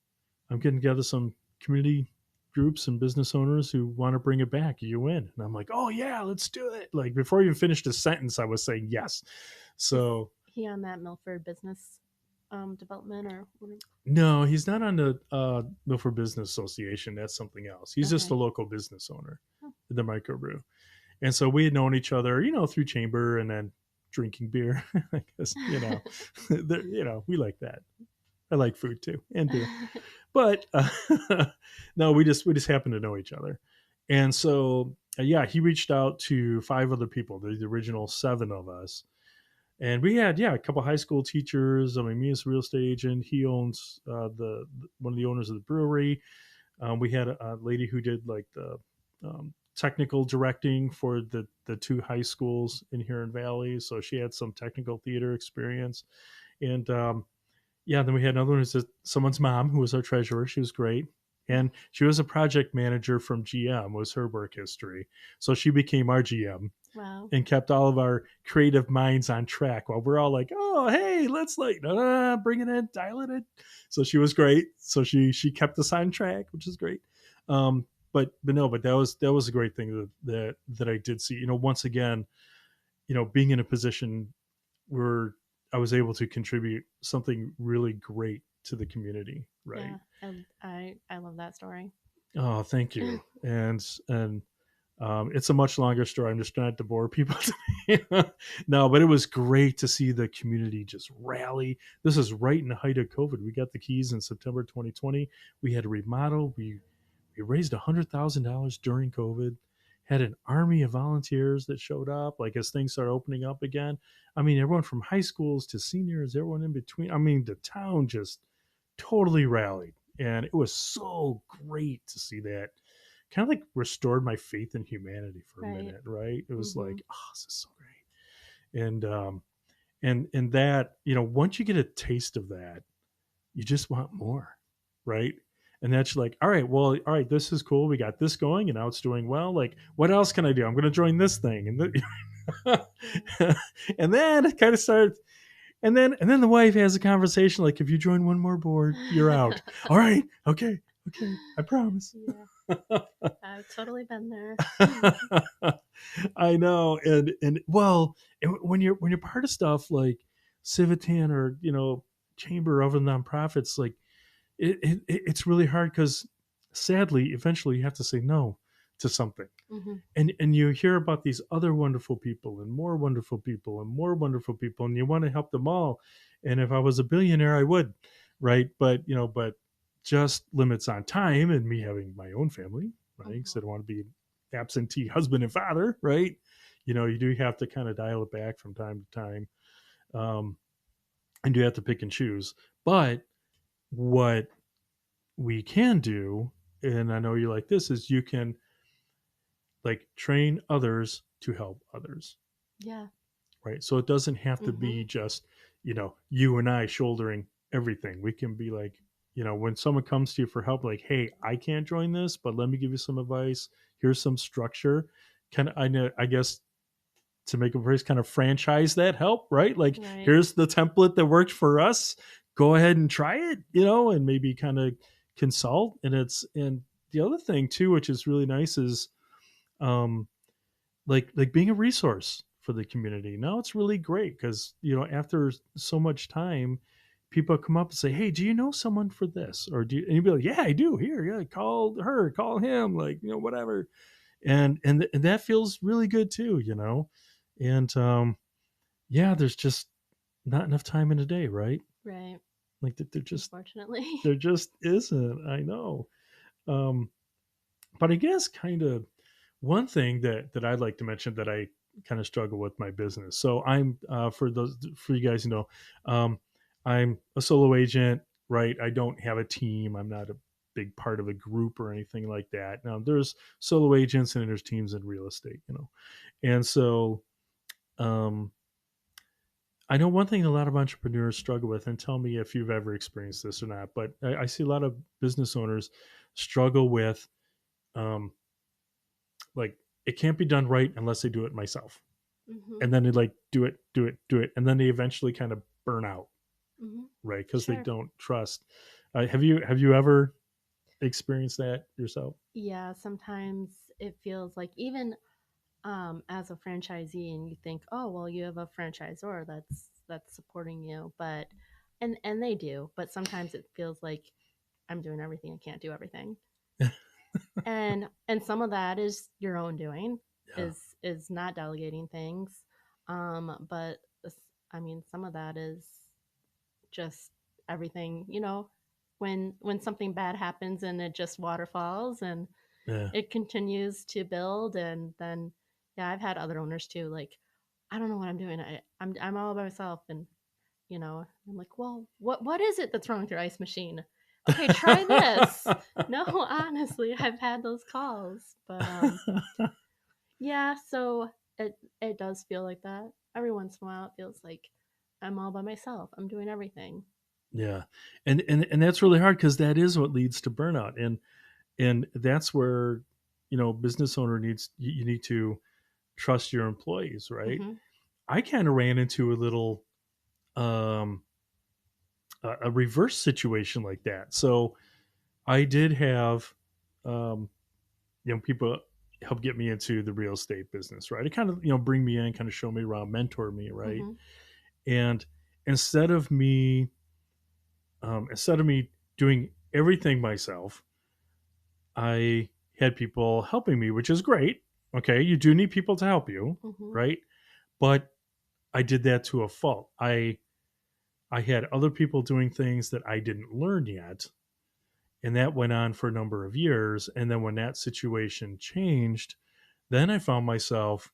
"I'm getting together some community groups and business owners who want to bring it back. You in?" And I'm like, "Oh yeah, let's do it." Like before I even finished the sentence, I was saying yes. Is So he on that Milford Business Development or whatever? no, he's not on the Milford Business Association. That's something else. He's just a Okay. local business owner, Oh, the microbrew. And so we had known each other, through chamber and then drinking beer. I guess, we like that. I like food too and beer. But no, we just happen to know each other. And so yeah, he reached out to five other people, the original seven of us. And we had, yeah, a couple high school teachers. I mean, me as a real estate agent. He owns the one of the owners of the brewery. We had a lady who did like the technical directing for the two high schools in Huron Valley, so she had some technical theater experience. And yeah, then we had another one who's someone's mom who was our treasurer. She was great. And she was a project manager from GM, was her work history. So she became our GM wow. and kept all of our creative minds on track while we're all like, "Oh, hey, let's like, no, no, no, bring it in, dial it in." So she was great. So she kept us on track, which is great. But no, but that was a great thing that I did see. Once again, being in a position where I was able to contribute something really great to the community, right? Yeah, I love that story. Oh, thank you. And it's a much longer story. I'm just trying to bore people. No, but it was great to see the community just rally. This is right in the height of COVID. We got the keys in September 2020. We had a remodel. We raised $100,000 during COVID. Had an army of volunteers that showed up. Like as things started opening up again. I mean, everyone from high schools to seniors, everyone in between. I mean, the town just totally rallied, and it was so great to see that. Kind of like restored my faith in humanity for a Right. minute, right? It was Mm-hmm. like, oh, this is so great. And that, once you get a taste of that, you just want more, right? And that's like, all right, well, all right, this is cool. We got this going, and now it's doing well. Like, what else can I do? I'm going to join this thing, and then it kind of started. And then the wife has a conversation like, if you join one more board, you're out. All right, okay, I promise. Yeah, I've totally been there. I know, and well, when you're part of stuff like Civitan or chamber of nonprofits, like it's really hard because sadly, eventually you have to say no to something, Mm-hmm. and you hear about these other wonderful people and more wonderful people and more wonderful people, and you want to help them all. And if I was a billionaire, I would, right? But just limits on time and me having my own family, right? Because I Mm-hmm. don't want to be an absentee husband and father, right? You do have to kind of dial it back from time to time, um, and you have to pick and choose. But what we can do, and I know you like this, is you can like train others to help others, Yeah. right? So it doesn't have to Mm-hmm. be just, you and I shouldering everything. We can be like, when someone comes to you for help, like, hey, I can't join this, but let me give you some advice. Here's some structure. I know, I guess, to make a phrase, kind of franchise that help, right? Like, Right. here's the template that worked for us. Go ahead and try it, and maybe kind of consult. And the other thing too, which is really nice, is um, like being a resource for the community. Now it's really great because after so much time, people come up and say, "Hey, do you know someone for this?" Or and you'd be like, "Yeah, I do. Here, yeah, call her, call him, like whatever." And that feels really good too, And yeah, there's just not enough time in a day, right? Right. Like that, there just Unfortunately. there just isn't. I know. Um, but I guess kind of one thing that I'd like to mention that I kind of struggle with my business. So I'm for you guys, um, I'm a solo agent, right? I don't have a team. I'm not a big part of a group or anything like that. Now there's solo agents and there's teams in real estate, and so um, I know one thing a lot of entrepreneurs struggle with, and tell me if you've ever experienced this or not. But I see a lot of business owners struggle with um, like it can't be done right unless I do it myself, Mm-hmm. and then they like do it, do it, do it, and then they eventually kind of burn out, Mm-hmm. right? Because they Sure. don't trust. Have you ever experienced that yourself? Yeah, sometimes it feels like even as a franchisee, and you think, oh well, you have a franchisor that's supporting you, but and they do, but sometimes it feels like I'm doing everything, I can't do everything. And some of that is your own doing, Yeah, is not delegating things. But I mean, some of that is just everything, when something bad happens and it just waterfalls and yeah. it continues to build. And then yeah, I've had other owners too, like, I don't know what I'm doing. I'm all by myself. And I'm like, well, what is it that's wrong with your ice machine? Okay, try this. No, honestly, I've had those calls. But yeah, so it does feel like that. Every once in a while it feels like I'm all by myself. I'm doing everything. Yeah, and that's really hard because that is what leads to burnout, and that's where business owner needs you need to trust your employees, right? Mm-hmm. I kind of ran into a little um a reverse situation like that. So I did have um people help get me into the real estate business, right? It kind of bring me in, kind of show me around, mentor me, right? Mm-hmm. And instead of me instead of me doing everything myself, I had people helping me, which is great. Okay, you do need people to help you, Mm-hmm. right? But I did that to a fault. I had other people doing things that I didn't learn yet, and that went on for a number of years. And then when that situation changed, then I found myself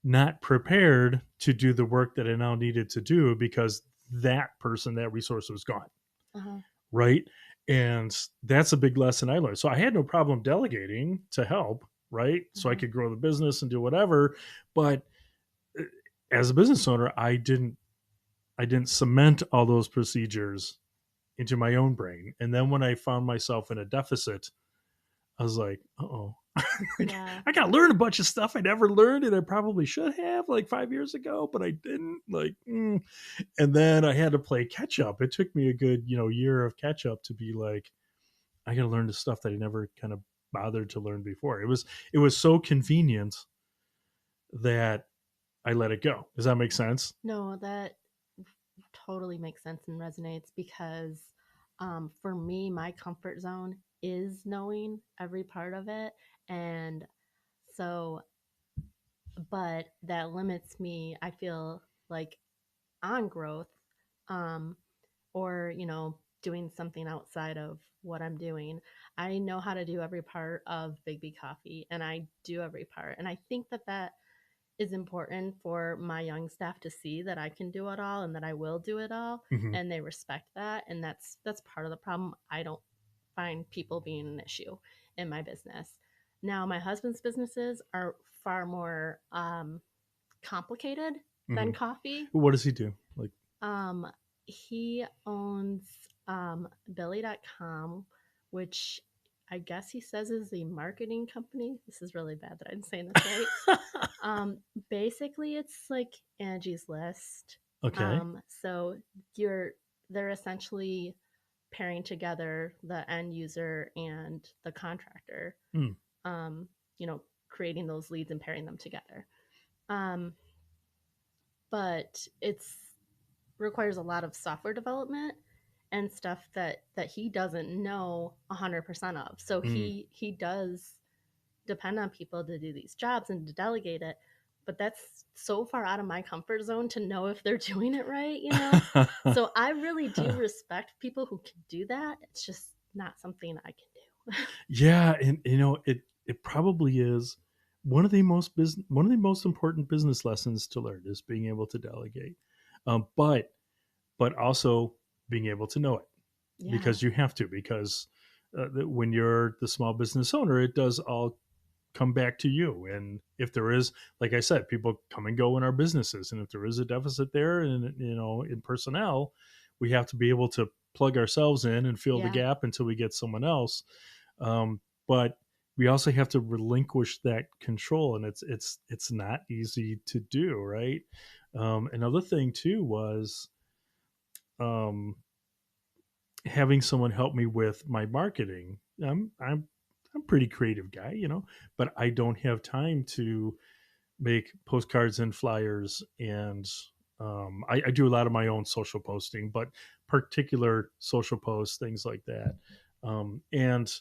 not prepared to do the work that I now needed to do because that person, that resource was gone, Uh-huh. right? And that's a big lesson I learned. So I had no problem delegating to help, right? So I Uh-huh. could grow the business and do whatever. But as a business owner, I didn't cement all those procedures into my own brain. And then when I found myself in a deficit, I was like, oh, Yeah. I got to learn a bunch of stuff I never learned and I probably should have like 5 years ago, but I didn't. And then I had to play catch up. It took me a good, year of catch up to be like, I got to learn the stuff that I never kind of bothered to learn before. It was so convenient that I let it go. Does that make sense? No, that totally makes sense and resonates because for me, my comfort zone is knowing every part of it. And so, but that limits me, I feel like, on growth, um, or, doing something outside of what I'm doing. I know how to do every part of Biggby Coffee and I do every part. And I think that is important for my young staff to see that I can do it all and that I will do it all, Mm-hmm. and they respect that. And that's part of the problem. I don't find people being an issue in my business. Now, my husband's businesses are far more complicated Mm-hmm. than coffee. What does he do? Like, Um, he owns Billy.com, which I guess he says is a marketing company. This is really bad that I'm saying this right. Um, Basically, it's like Angie's List. okay. So you're they're essentially pairing together the end user and the contractor. Mm. Um, Creating those leads and pairing them together. Um, but it's requires a lot of software development and stuff that he doesn't know 100% of. So Mm. he does depend on people to do these jobs and to delegate it, but that's so far out of my comfort zone to know if they're doing it right. So I really do respect people who can do that. It's just not something I can do. Yeah, and it probably is one of the most important business lessons to learn is being able to delegate, but also being able to know it Yeah. because you have to because when you're the small business owner, it does all come back to you. And if there is, like I said, people come and go in our businesses, and if there is a deficit there, and in personnel, we have to be able to plug ourselves in and fill the Yeah. gap until we get someone else. But we also have to relinquish that control, and it's not easy to do, right? Another thing too was um, having someone help me with my marketing. I'm a pretty creative guy, but I don't have time to make postcards and flyers, and I do a lot of my own social posting, but particular social posts, things like that. Um, and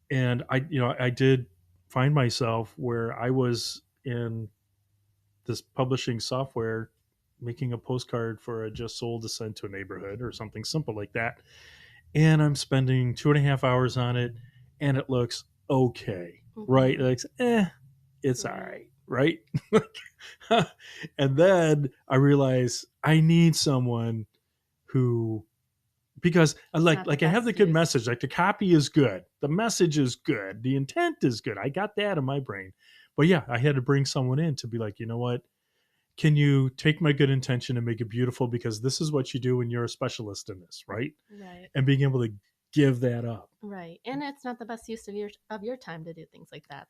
and I did find myself where I was in this publishing software making a postcard for a just sold to send to a neighborhood or something simple like that, and I'm spending 2.5 hours on it, and it looks okay, right? Like, it's all right, and then I realize I need someone who, because I have the good message, like the copy is good, the message is good, the intent is good. I got that in my brain, but yeah, I had to bring someone in to be like, you know what? Can you take my good intention and make it beautiful? Because this is what you do when you're a specialist in this, right? Right. And being able to give that up. Right. And it's not the best use of your time to do things like that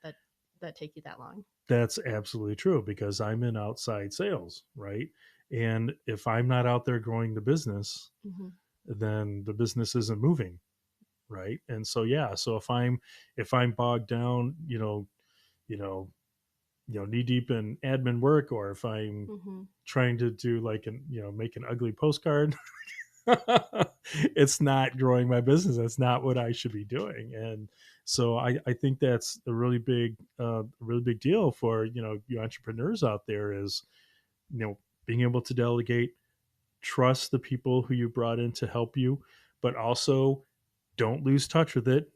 take you that long. That's absolutely true, because I'm in outside sales, right? And if I'm not out there growing the business, then the business isn't moving, right? And so yeah, so if I'm bogged down, you know, knee deep in admin work, or if I'm trying to do make an ugly postcard, it's not growing my business. That's not what I should be doing. And so I think that's a really big deal for, you entrepreneurs out there, is, being able to delegate, trust the people who you brought in to help you, but also don't lose touch with it.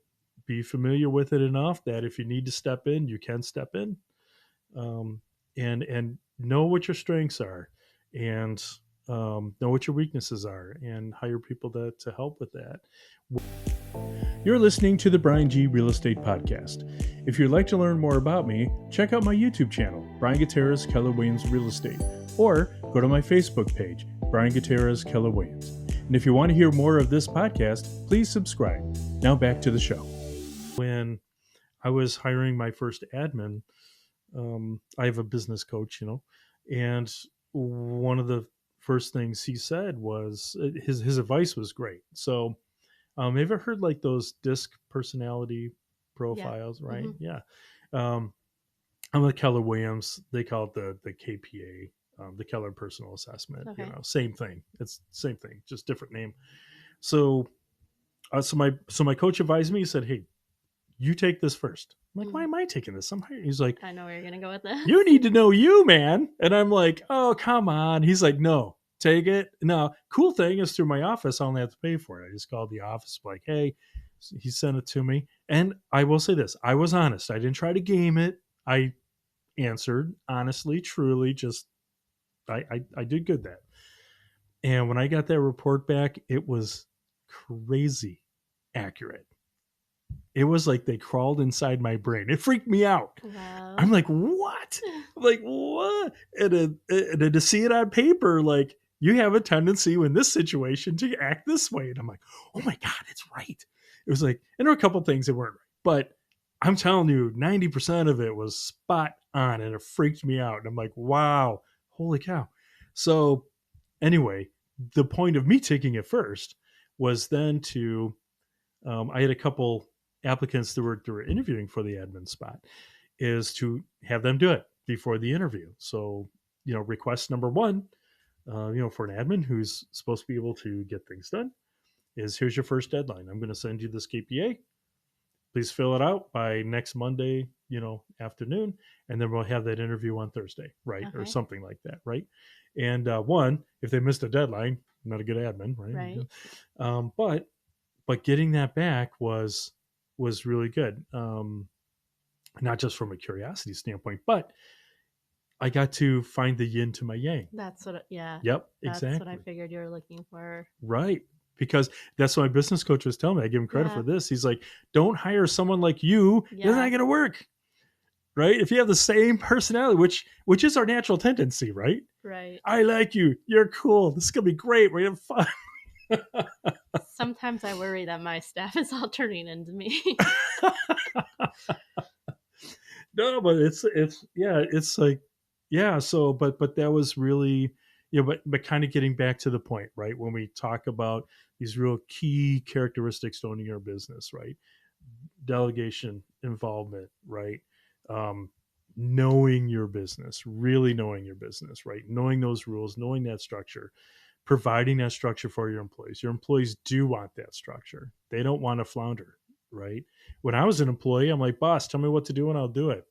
Be familiar with it enough that if you need to step in, you can step in, and know what your strengths are, and know what your weaknesses are, and hire people to help with that. You're listening to the Bryan G Real Estate Podcast. If you'd like to learn more about me, check out my YouTube channel, Bryan Gutierrez Keller Williams Real Estate, or go to my Facebook page, Bryan Gutierrez Keller Williams. And if you want to hear more of this podcast, please subscribe. Now back to the show. When I was hiring my first admin, I have a business coach, and one of the first things he said was, his advice was great. So, have you ever heard like those DISC personality profiles, right? Yeah. I'm with Keller Williams. They call it the KPA, the Keller Personal Assessment. Okay. Same thing. It's same thing, just different name. So, so my coach advised me. He said, "Hey, you take this first." I'm like, "Why am I taking this?" He's like, "I know where you're gonna go with this. You need to know you, man." And I'm like, "Oh, come on." He's like, "No, take it." No, cool thing is, through my office, I only have to pay for it. I just called the office, like, "Hey," he sent it to me. And I will say this, I was honest. I didn't try to game it. I answered honestly, truly, just I did good that. And when I got that report back, it was crazy accurate. It was like they crawled inside my brain. It freaked me out. Wow. I'm like, what? I'm like, what? And then to see it on paper, like, you have a tendency in this situation to act this way. And I'm like, oh my God, it's right. It was like, and there were a couple things that weren't right, but I'm telling you, 90% of it was spot on, and it freaked me out. And I'm like, wow, holy cow. So anyway, the point of me taking it first was then to, I had a couple applicants that were interviewing for the admin spot, is to have them do it before the interview. So, request number one, for an admin who's supposed to be able to get things done, is, here's your first deadline. I'm going to send you this KPA. Please fill it out by next Monday, afternoon, and then we'll have that interview on Thursday, right? Okay. Or something like that, right? And if they missed a deadline, not a good admin, right? Right. But getting that back was really good. Not just from a curiosity standpoint, but I got to find the yin to my yang. That's what, yeah. Yep, that's exactly. What I figured you were looking for. Right. Because that's what my business coach was telling me. I give him credit for this. He's like, don't hire someone like you. Yeah. It's not going to work. Right. If you have the same personality, which is our natural tendency, right? Right. I like you. You're cool. This is going to be great. We're going to have fun. Sometimes I worry that my staff is all turning into me. No, but it's yeah, it's like yeah. So, but that was really but kind of getting back to the point, right? When we talk about these real key characteristics to owning your business, right? Delegation, involvement, right? Um, knowing your business, really knowing your business, right? Knowing those rules, knowing that structure, providing that structure for your employees. Your employees do want that structure. They don't want to flounder, right? When I was an employee, I'm like, boss, tell me what to do and I'll do it.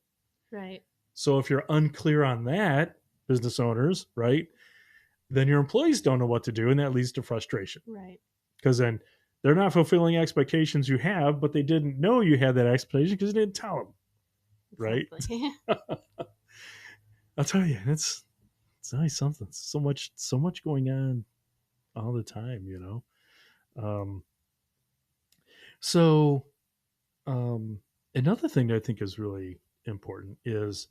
Right. So if you're unclear on that, business owners, right, then your employees don't know what to do, and that leads to frustration Right. because then they're not fulfilling expectations you have, but they didn't know you had that expectation because you didn't tell them, right? Exactly. I'll tell you, it's always something. So much going on all the time, you know. Um, so another thing that I think is really important is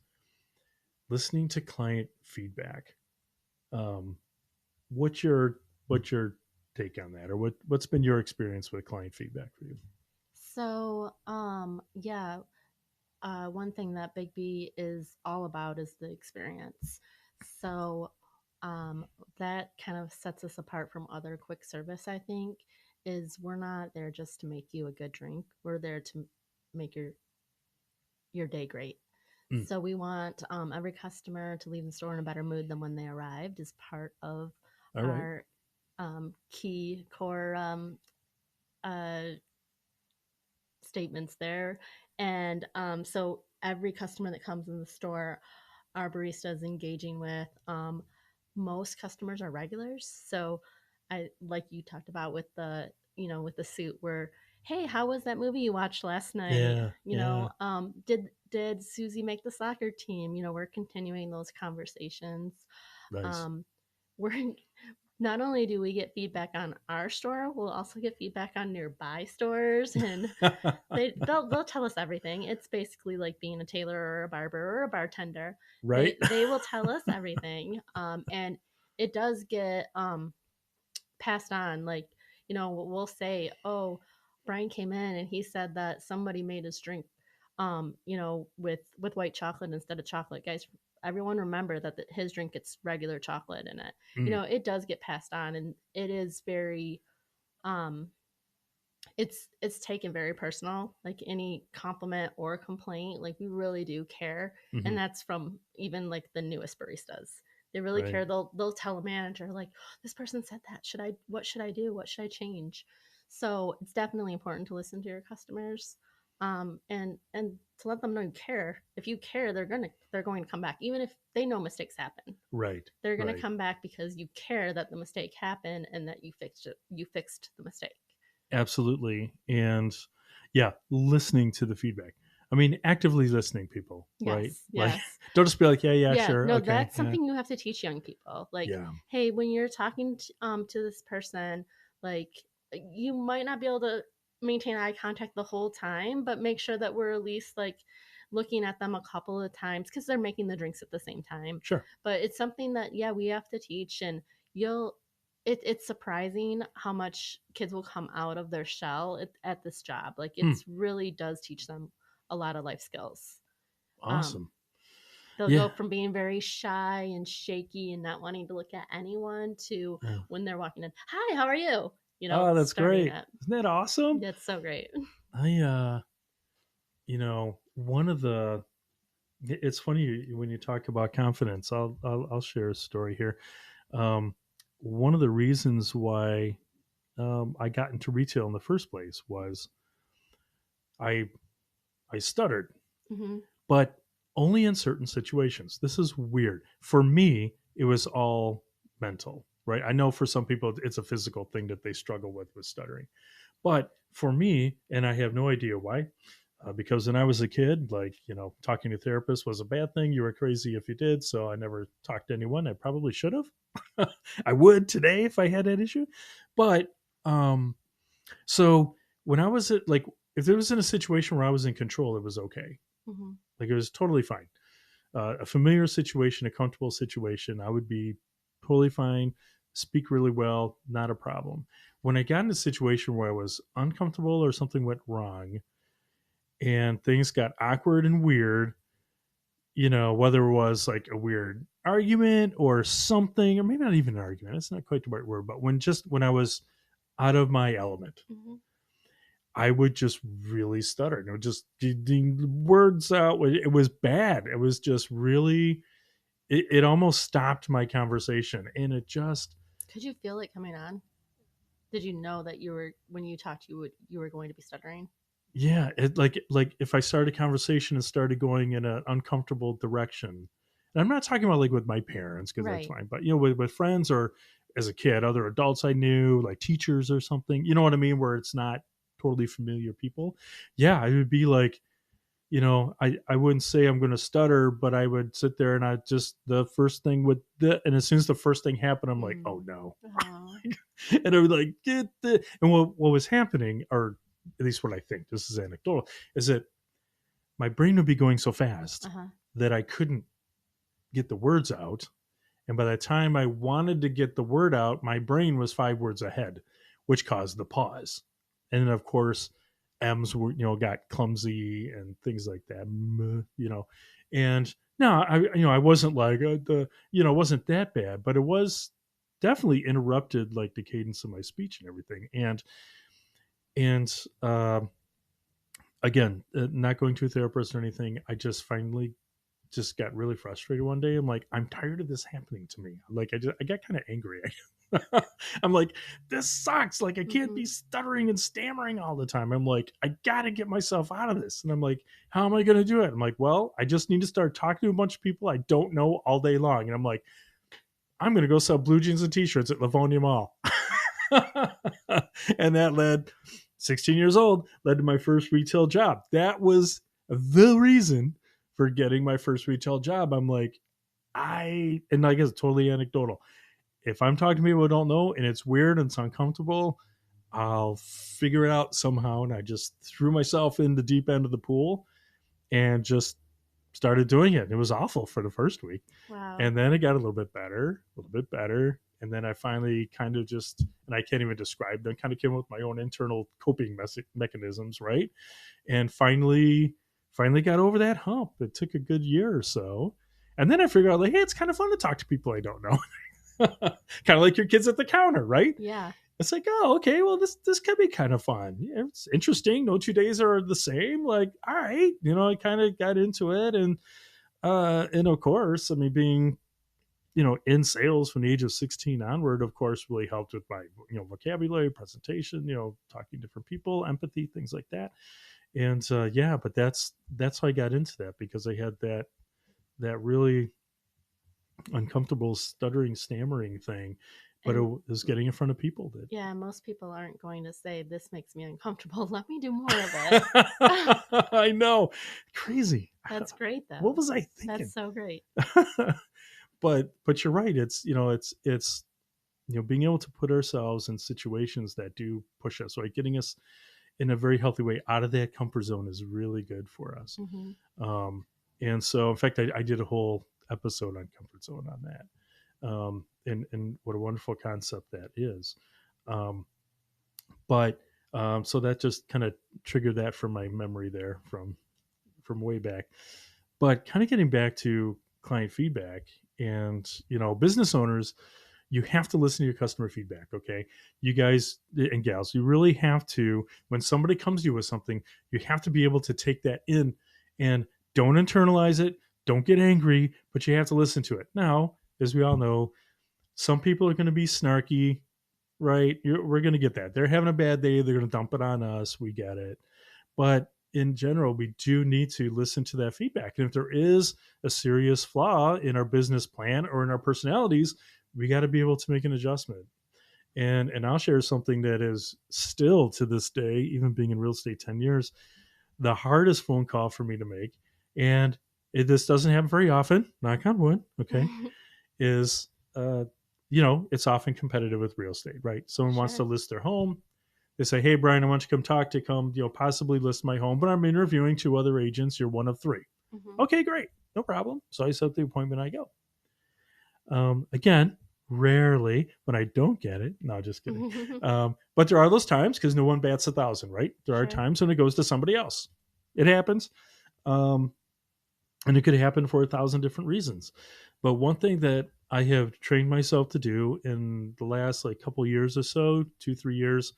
listening to client feedback. Um, what's your take on that, or what's been your experience with client feedback for you? So, yeah, one thing that Biggby is all about is the experience. So, um, that kind of sets us apart from other quick service, I think, is we're not there just to make you a good drink. We're there to make your day great. Mm, So we want every customer to leave the store in a better mood than when they arrived is part of all right. our key core uh, statements there. And so every customer that comes in the store, our barista is engaging with. Most customers are regulars. So I like you talked about with the with the suit where, hey, how was that movie you watched last night? Yeah, yeah, Did Susie make the soccer team? We're continuing those conversations. nice. Um, we're not only do we get feedback on our store, we'll also get feedback on nearby stores, and they'll tell us everything. It's basically like being a tailor or a barber or a bartender. Right. They will tell us everything, and it does get passed on. Like we'll say, oh, Bryan came in and he said that somebody made his drink, with white chocolate instead of chocolate. Guys, everyone remember that his drink gets regular chocolate in it. Mm, It does get passed on, and it is very um it's taken very personal, like any compliment or complaint, like we really do care. hmm. And that's from even like the newest baristas. They really Right. care. They'll tell a manager like, this person said that, what should I do, what should I change? So it's definitely important to listen to your customers, and to let them know you care. If you care, they're going to come back, even if they know mistakes happen. Right. They're going to Right. come back because you care that the mistake happened and that you fixed the mistake. Absolutely. And yeah, listening to the feedback. I mean, actively listening, people, right? Yes, Like, yes. don't just be like, yeah, yeah, Yeah, sure, no, okay, that's yeah, something you have to teach young people. Like, yeah, hey, when you're talking to this person, like you might not be able to maintain eye contact the whole time, but make sure that we're at least like looking at them a couple of times because they're making the drinks at the same time. sure. But it's something that yeah, we have to teach, and you'll it's surprising how much kids will come out of their shell at this job. Like Hmm, it's really does teach them a lot of life skills. Um, awesome. They'll Yeah. go from being very shy and shaky and not wanting to look at anyone to Yeah. when they're walking in, hi, how are you? Oh, that's Starting great. it. Isn't that awesome? That's so great. I one of the it's funny when you talk about confidence. I'll share a story here. Um, one of the reasons why I got into retail in the first place was I I stuttered, Hmm. but only in certain situations. This is weird. For me, it was all mental, right? I know for some people it's a physical thing that they struggle with stuttering. But for me, and I have no idea why, because when I was a kid, like, talking to therapists was a bad thing. You were crazy if you did. So I never talked to anyone. I probably should have. I would today if I had that issue. But so when I was like, if there was in a situation where I was in control, it was okay. Hmm. Like it was totally fine. A familiar situation, a comfortable situation, I would be totally fine, speak really well, not a problem. when I got in a situation where I was uncomfortable or something went wrong and things got awkward and weird, whether it was like a weird argument or something, or maybe not even an argument, it's not quite the right word, but when I was out of my element, Mm-hmm. I would just really stutter. And it would just the words out. It was bad. It was just really. It almost stopped my conversation, and it just. Could you feel it coming on? Did you know that you were when you talked you were going to be stuttering? Yeah, it like if I started a conversation and started going in an uncomfortable direction, and I'm not talking about like with my parents because that's Right. fine, but with friends or as a kid, other adults I knew, like teachers or something, you know what I mean, where it's not totally familiar people. Yeah, I would be like, I wouldn't say I'm going to stutter, but I would sit there and I just the first thing and as soon as the first thing happened, I'm like, oh Mm. no, Oh. and I would like get the and what was happening, or at least what I think, this is anecdotal, is that my brain would be going so fast Uh-huh. that I couldn't get the words out. And by the time I wanted to get the word out, my brain was 5 words ahead, which caused the pause. And then, of course, M's were, got clumsy and things like that, And no, I wasn't like it wasn't that bad, but it was definitely interrupted like the cadence of my speech and everything. And again, not going to a therapist or anything. I just finally just got really frustrated one day. I'm like, I'm tired of this happening to me. Like, I got kind of angry. I'm like, this sucks. Like, I can't Mm-hmm. be stuttering and stammering all the time. I'm like, I gotta get myself out of this. And I'm like, how am I gonna do it? I'm like, well, I just need to start talking to a bunch of people I don't know all day long. And I'm like, I'm gonna go sell blue jeans and t-shirts at Livonia Mall. And that led 16 years old, led to my first retail job. That was the reason for getting my first retail job. I'm like, and I guess totally anecdotal. If I'm talking to people who don't know and it's weird and it's uncomfortable, I'll figure it out somehow. And I just threw myself in the deep end of the pool and just started doing it. It was awful for the first week. Wow. And then it got a little bit better, a little bit better. And then I finally kind of just, and I can't even describe them, kind of came up with my own internal coping mechanisms, right? And finally got over that hump. It took a good year or so. And then I figured out, like, hey, it's kind of fun to talk to people I don't know. Kind of like your kids at the counter, right? Yeah. It's like, oh, okay, well, this could be kind of fun. Yeah, it's interesting. No 2 days are the same. Like, all right, I kind of got into it, and of course, I mean, being in sales from the age of 16 onward, of course, really helped with my vocabulary, presentation, talking to different people, empathy, things like that. And yeah, but that's how I got into that, because I had that really uncomfortable stuttering, stammering thing, but it And was getting in front of people that. yeah, most people aren't going to say this makes me uncomfortable. Let me do more of it. I know, crazy. That's great What though. was I That's thinking? so great. But you're right. It's being able to put ourselves in situations that do push us, right? Getting us in a very healthy way out of that comfort zone is really good for us. Mm-hmm. Um, and so, in fact, I did a whole episode on comfort zone on that, and what a wonderful concept that is. Um, but so that just kind of triggered that from my memory there from way back. But kind of getting back to client feedback, and business owners, you have to listen to your customer feedback. Okay, you guys and gals, you really have to. When somebody comes to you with something, you have to be able to take that in and don't internalize it, don't get angry, but you have to listen to it. Now, as we all know, some people are going to be snarky, right? We're going to get that. They're having a bad day, they're going to dump it on us. We get it. But in general, we do need to listen to that feedback. And if there is a serious flaw in our business plan or in our personalities, we got to be able to make an adjustment. And I'll share something that is still to this day, even being in real estate 10 years, the hardest phone call for me to make. And this doesn't happen very often, knock on wood, okay, is, it's often competitive with real estate, right? Someone wants to Sure. list their home. They say, hey, Brian, I want you to come, possibly list my home, but I'm interviewing 2 other agents. You're one of 3. Mm-hmm. Okay, great. No problem. So I set the appointment, I go. Again, rarely when I don't get it. No, just kidding. But there are those times because no one bats 1,000, right? There are Sure. times when it goes to somebody else. It happens. Um, and it could happen for 1,000 different reasons. But one thing that I have trained myself to do in the last like couple years or so, 2, 3 years,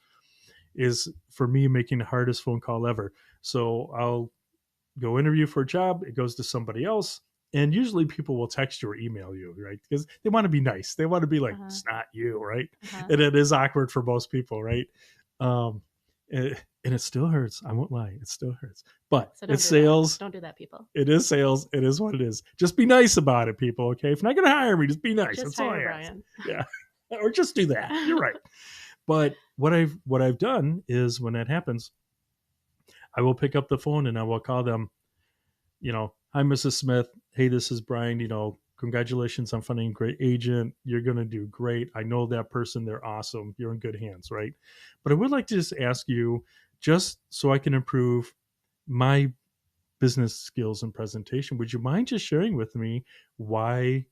is for me making the hardest phone call ever. So I'll go interview for a job, it goes to somebody else. And usually people will text you or email you, right? Because they want to be nice. They want to be like, Uh-huh. it's not you, right? Uh-huh. And it is awkward for most people, right? Um, and it still hurts. I won't lie. It still hurts. But So don't it's do that. sales. Don't do that, people. It is sales. It is what it is. Just be nice about it, people. Okay. If you're not going to hire me, just be nice. Just That's all hire I ask. Bryan. Yeah. Or just do that. You're right. But what I've done is when that happens, I will pick up the phone and I will call them, hi, Mrs. Smith. Hey, this is Bryan. Congratulations on finding a great agent. You're going to do great. I know that person. They're awesome. You're in good hands, right? But I would like to just ask you, just so I can improve my business skills and presentation, would you mind just sharing with me why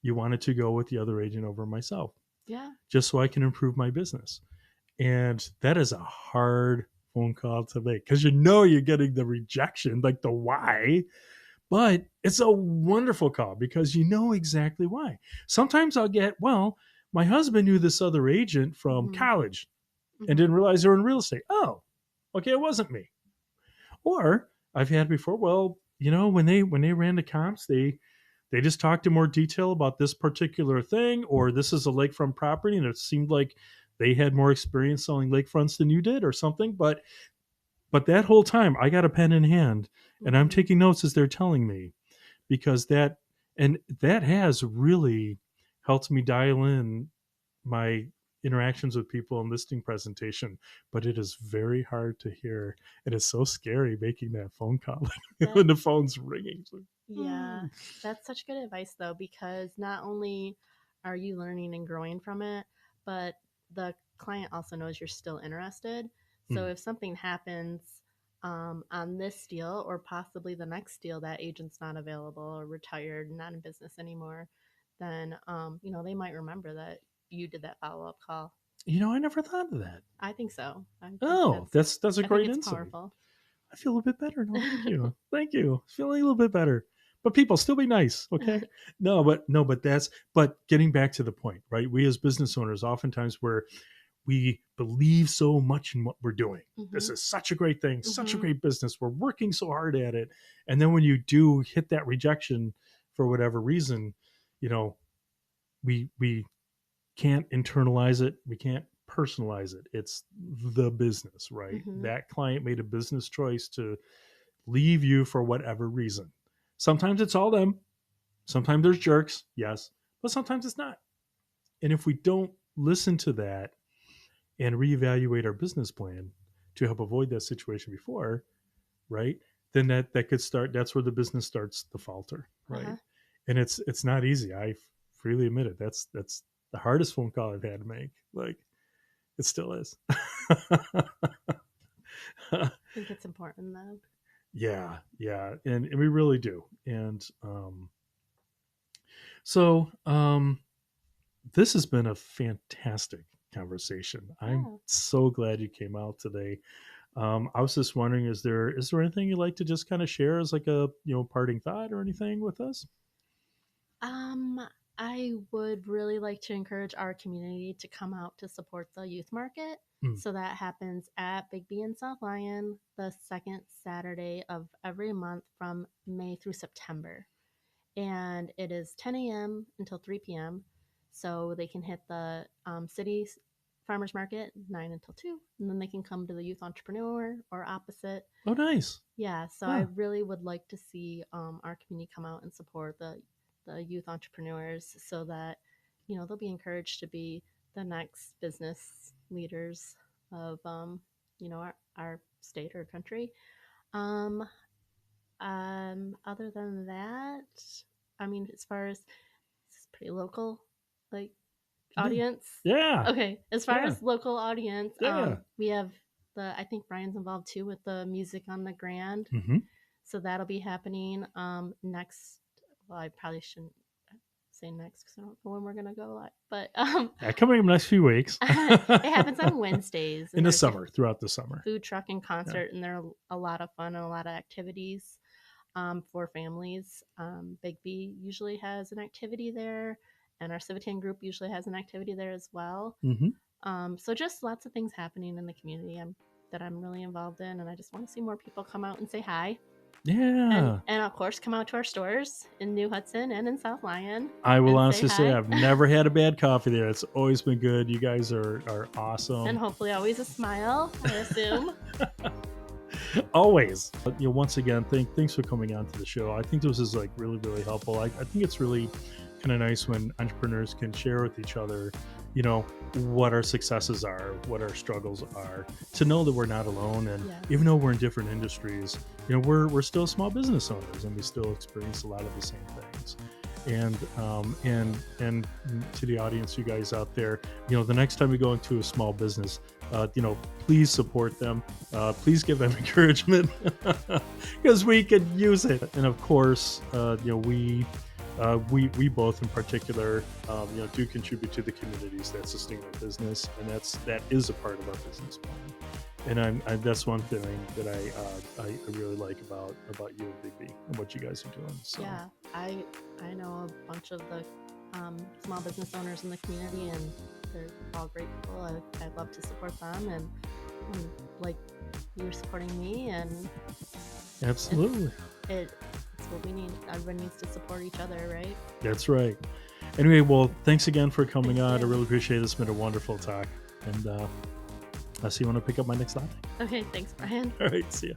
you wanted to go with the other agent over myself? Yeah. Just so I can improve my business. And that is a hard phone call to make because you're getting the rejection, like the why, but it's a wonderful call because you know exactly why. Sometimes I'll get, well, my husband knew this other agent from Mm-hmm. college and Mm-hmm. didn't realize they were in real estate. Oh, okay, it wasn't me. Or I've had before, well, when they ran the comps, they just talked in more detail about this particular thing, or this is a lakefront property, and it seemed like they had more experience selling lakefronts than you did, or something. But that whole time, I got a pen in hand, and I'm Mm-hmm. taking notes as they're telling me because that has really helped me dial in my interactions with people and listing presentation, but it is very hard to hear. It is so scary making that phone call That when the phone's ringing. It's like, Yeah, that's such good advice though, because not only are you learning and growing from it, but the client also knows you're still interested. So mm, if something happens on this deal or possibly the next deal, that agent's not available or retired, not in business anymore, then they might remember that you did that follow up call. I never thought of that. I think so. Oh, that's a I think great it's insight. powerful. I feel a bit better. No, thank you. Thank you. Feeling a little bit better. But people still be nice, okay? But getting back to the point, right? We as business owners oftentimes we believe so much in what we're doing. This Mhm. is such a great thing, such a Mhm. great business. We're working so hard at it. And then when you do hit that rejection for whatever reason, you know, we can't internalize it. We can't personalize it. It's the business, right? Mhm. That client made a business choice to leave you for whatever reason. Sometimes it's all them. Sometimes there's jerks, yes, but sometimes it's not. And if we don't listen to that and reevaluate our business plan to help avoid that situation before, right? Then that could start. That's where the business starts to falter, right? Uh-huh. And it's not easy. I freely admit it. That's the hardest phone call I've had to make. Like it still is. I think it's important though. Yeah, yeah, and we really do. And so this has been a fantastic conversation. I'm Yeah. so glad you came out today. I was just wondering, is there anything you'd like to just kind of share as like a parting thought or anything with us? Um, I would really like to encourage our community to come out to support the youth market. Mm. So that happens at Biggby in South Lyon the second Saturday of every month from May through September. And it is 10 a.m. until 3 p.m. So they can hit the city farmers market 9 until 2, and then they can come to the youth entrepreneur or opposite. Oh, nice. Yeah, so I Huh. really would like to see our community come out and support the youth entrepreneurs so that they'll be encouraged to be the next business leaders of our state or country. Um, Other than that, I mean, as far as it's pretty local, like Yeah. audience. Yeah. Okay, as far Yeah. as local audience, Yeah. we have I think Brian's involved too with the music on the Grand, Mm-hmm. so that'll be happening next. Well, I probably shouldn't say next because I don't know when we're gonna go live. But coming in the next few weeks. it happens on Wednesdays in the summer, throughout the summer. Food truck and concert, and there are a lot of fun and a lot of activities for families. Biggby usually has an activity there, and our Civitan group usually has an activity there as well. So just lots of things happening in the community that I'm really involved in, and I just want to see more people come out and say hi. Yeah. And of course, come out to our stores in New Hudson and in South Lyon. I will honestly say I've never had a bad coffee there. It's always been good. You guys are awesome. And hopefully always a smile, I assume. Always. Once again, thanks for coming on to the show. I think this is like really, really helpful. I think it's really kind of nice when entrepreneurs can share with each other, what our successes are, what our struggles are, to know that we're not alone. And even though we're in different industries, we're still small business owners, and we still experience a lot of the same things. And to the audience, you guys out there, the next time we go into a small business, please support them. Please give them encouragement because we could use it. And of course, we both in particular, do contribute to the communities that sustain our business, and that is a part of our business plan. And that's one thing that I really like about you and Biggby and what you guys are doing. So. Yeah, I know a bunch of the small business owners in the community, and they're all great people. I'd love to support them, and like you're supporting me, and absolutely, it's what we need. Everyone needs to support each other, right? That's right. Anyway, well, thanks again for coming on. I really appreciate it. It's been a wonderful talk, and I'll see you when I pick up my next latte. Okay, thanks, Bryan. All right, see ya.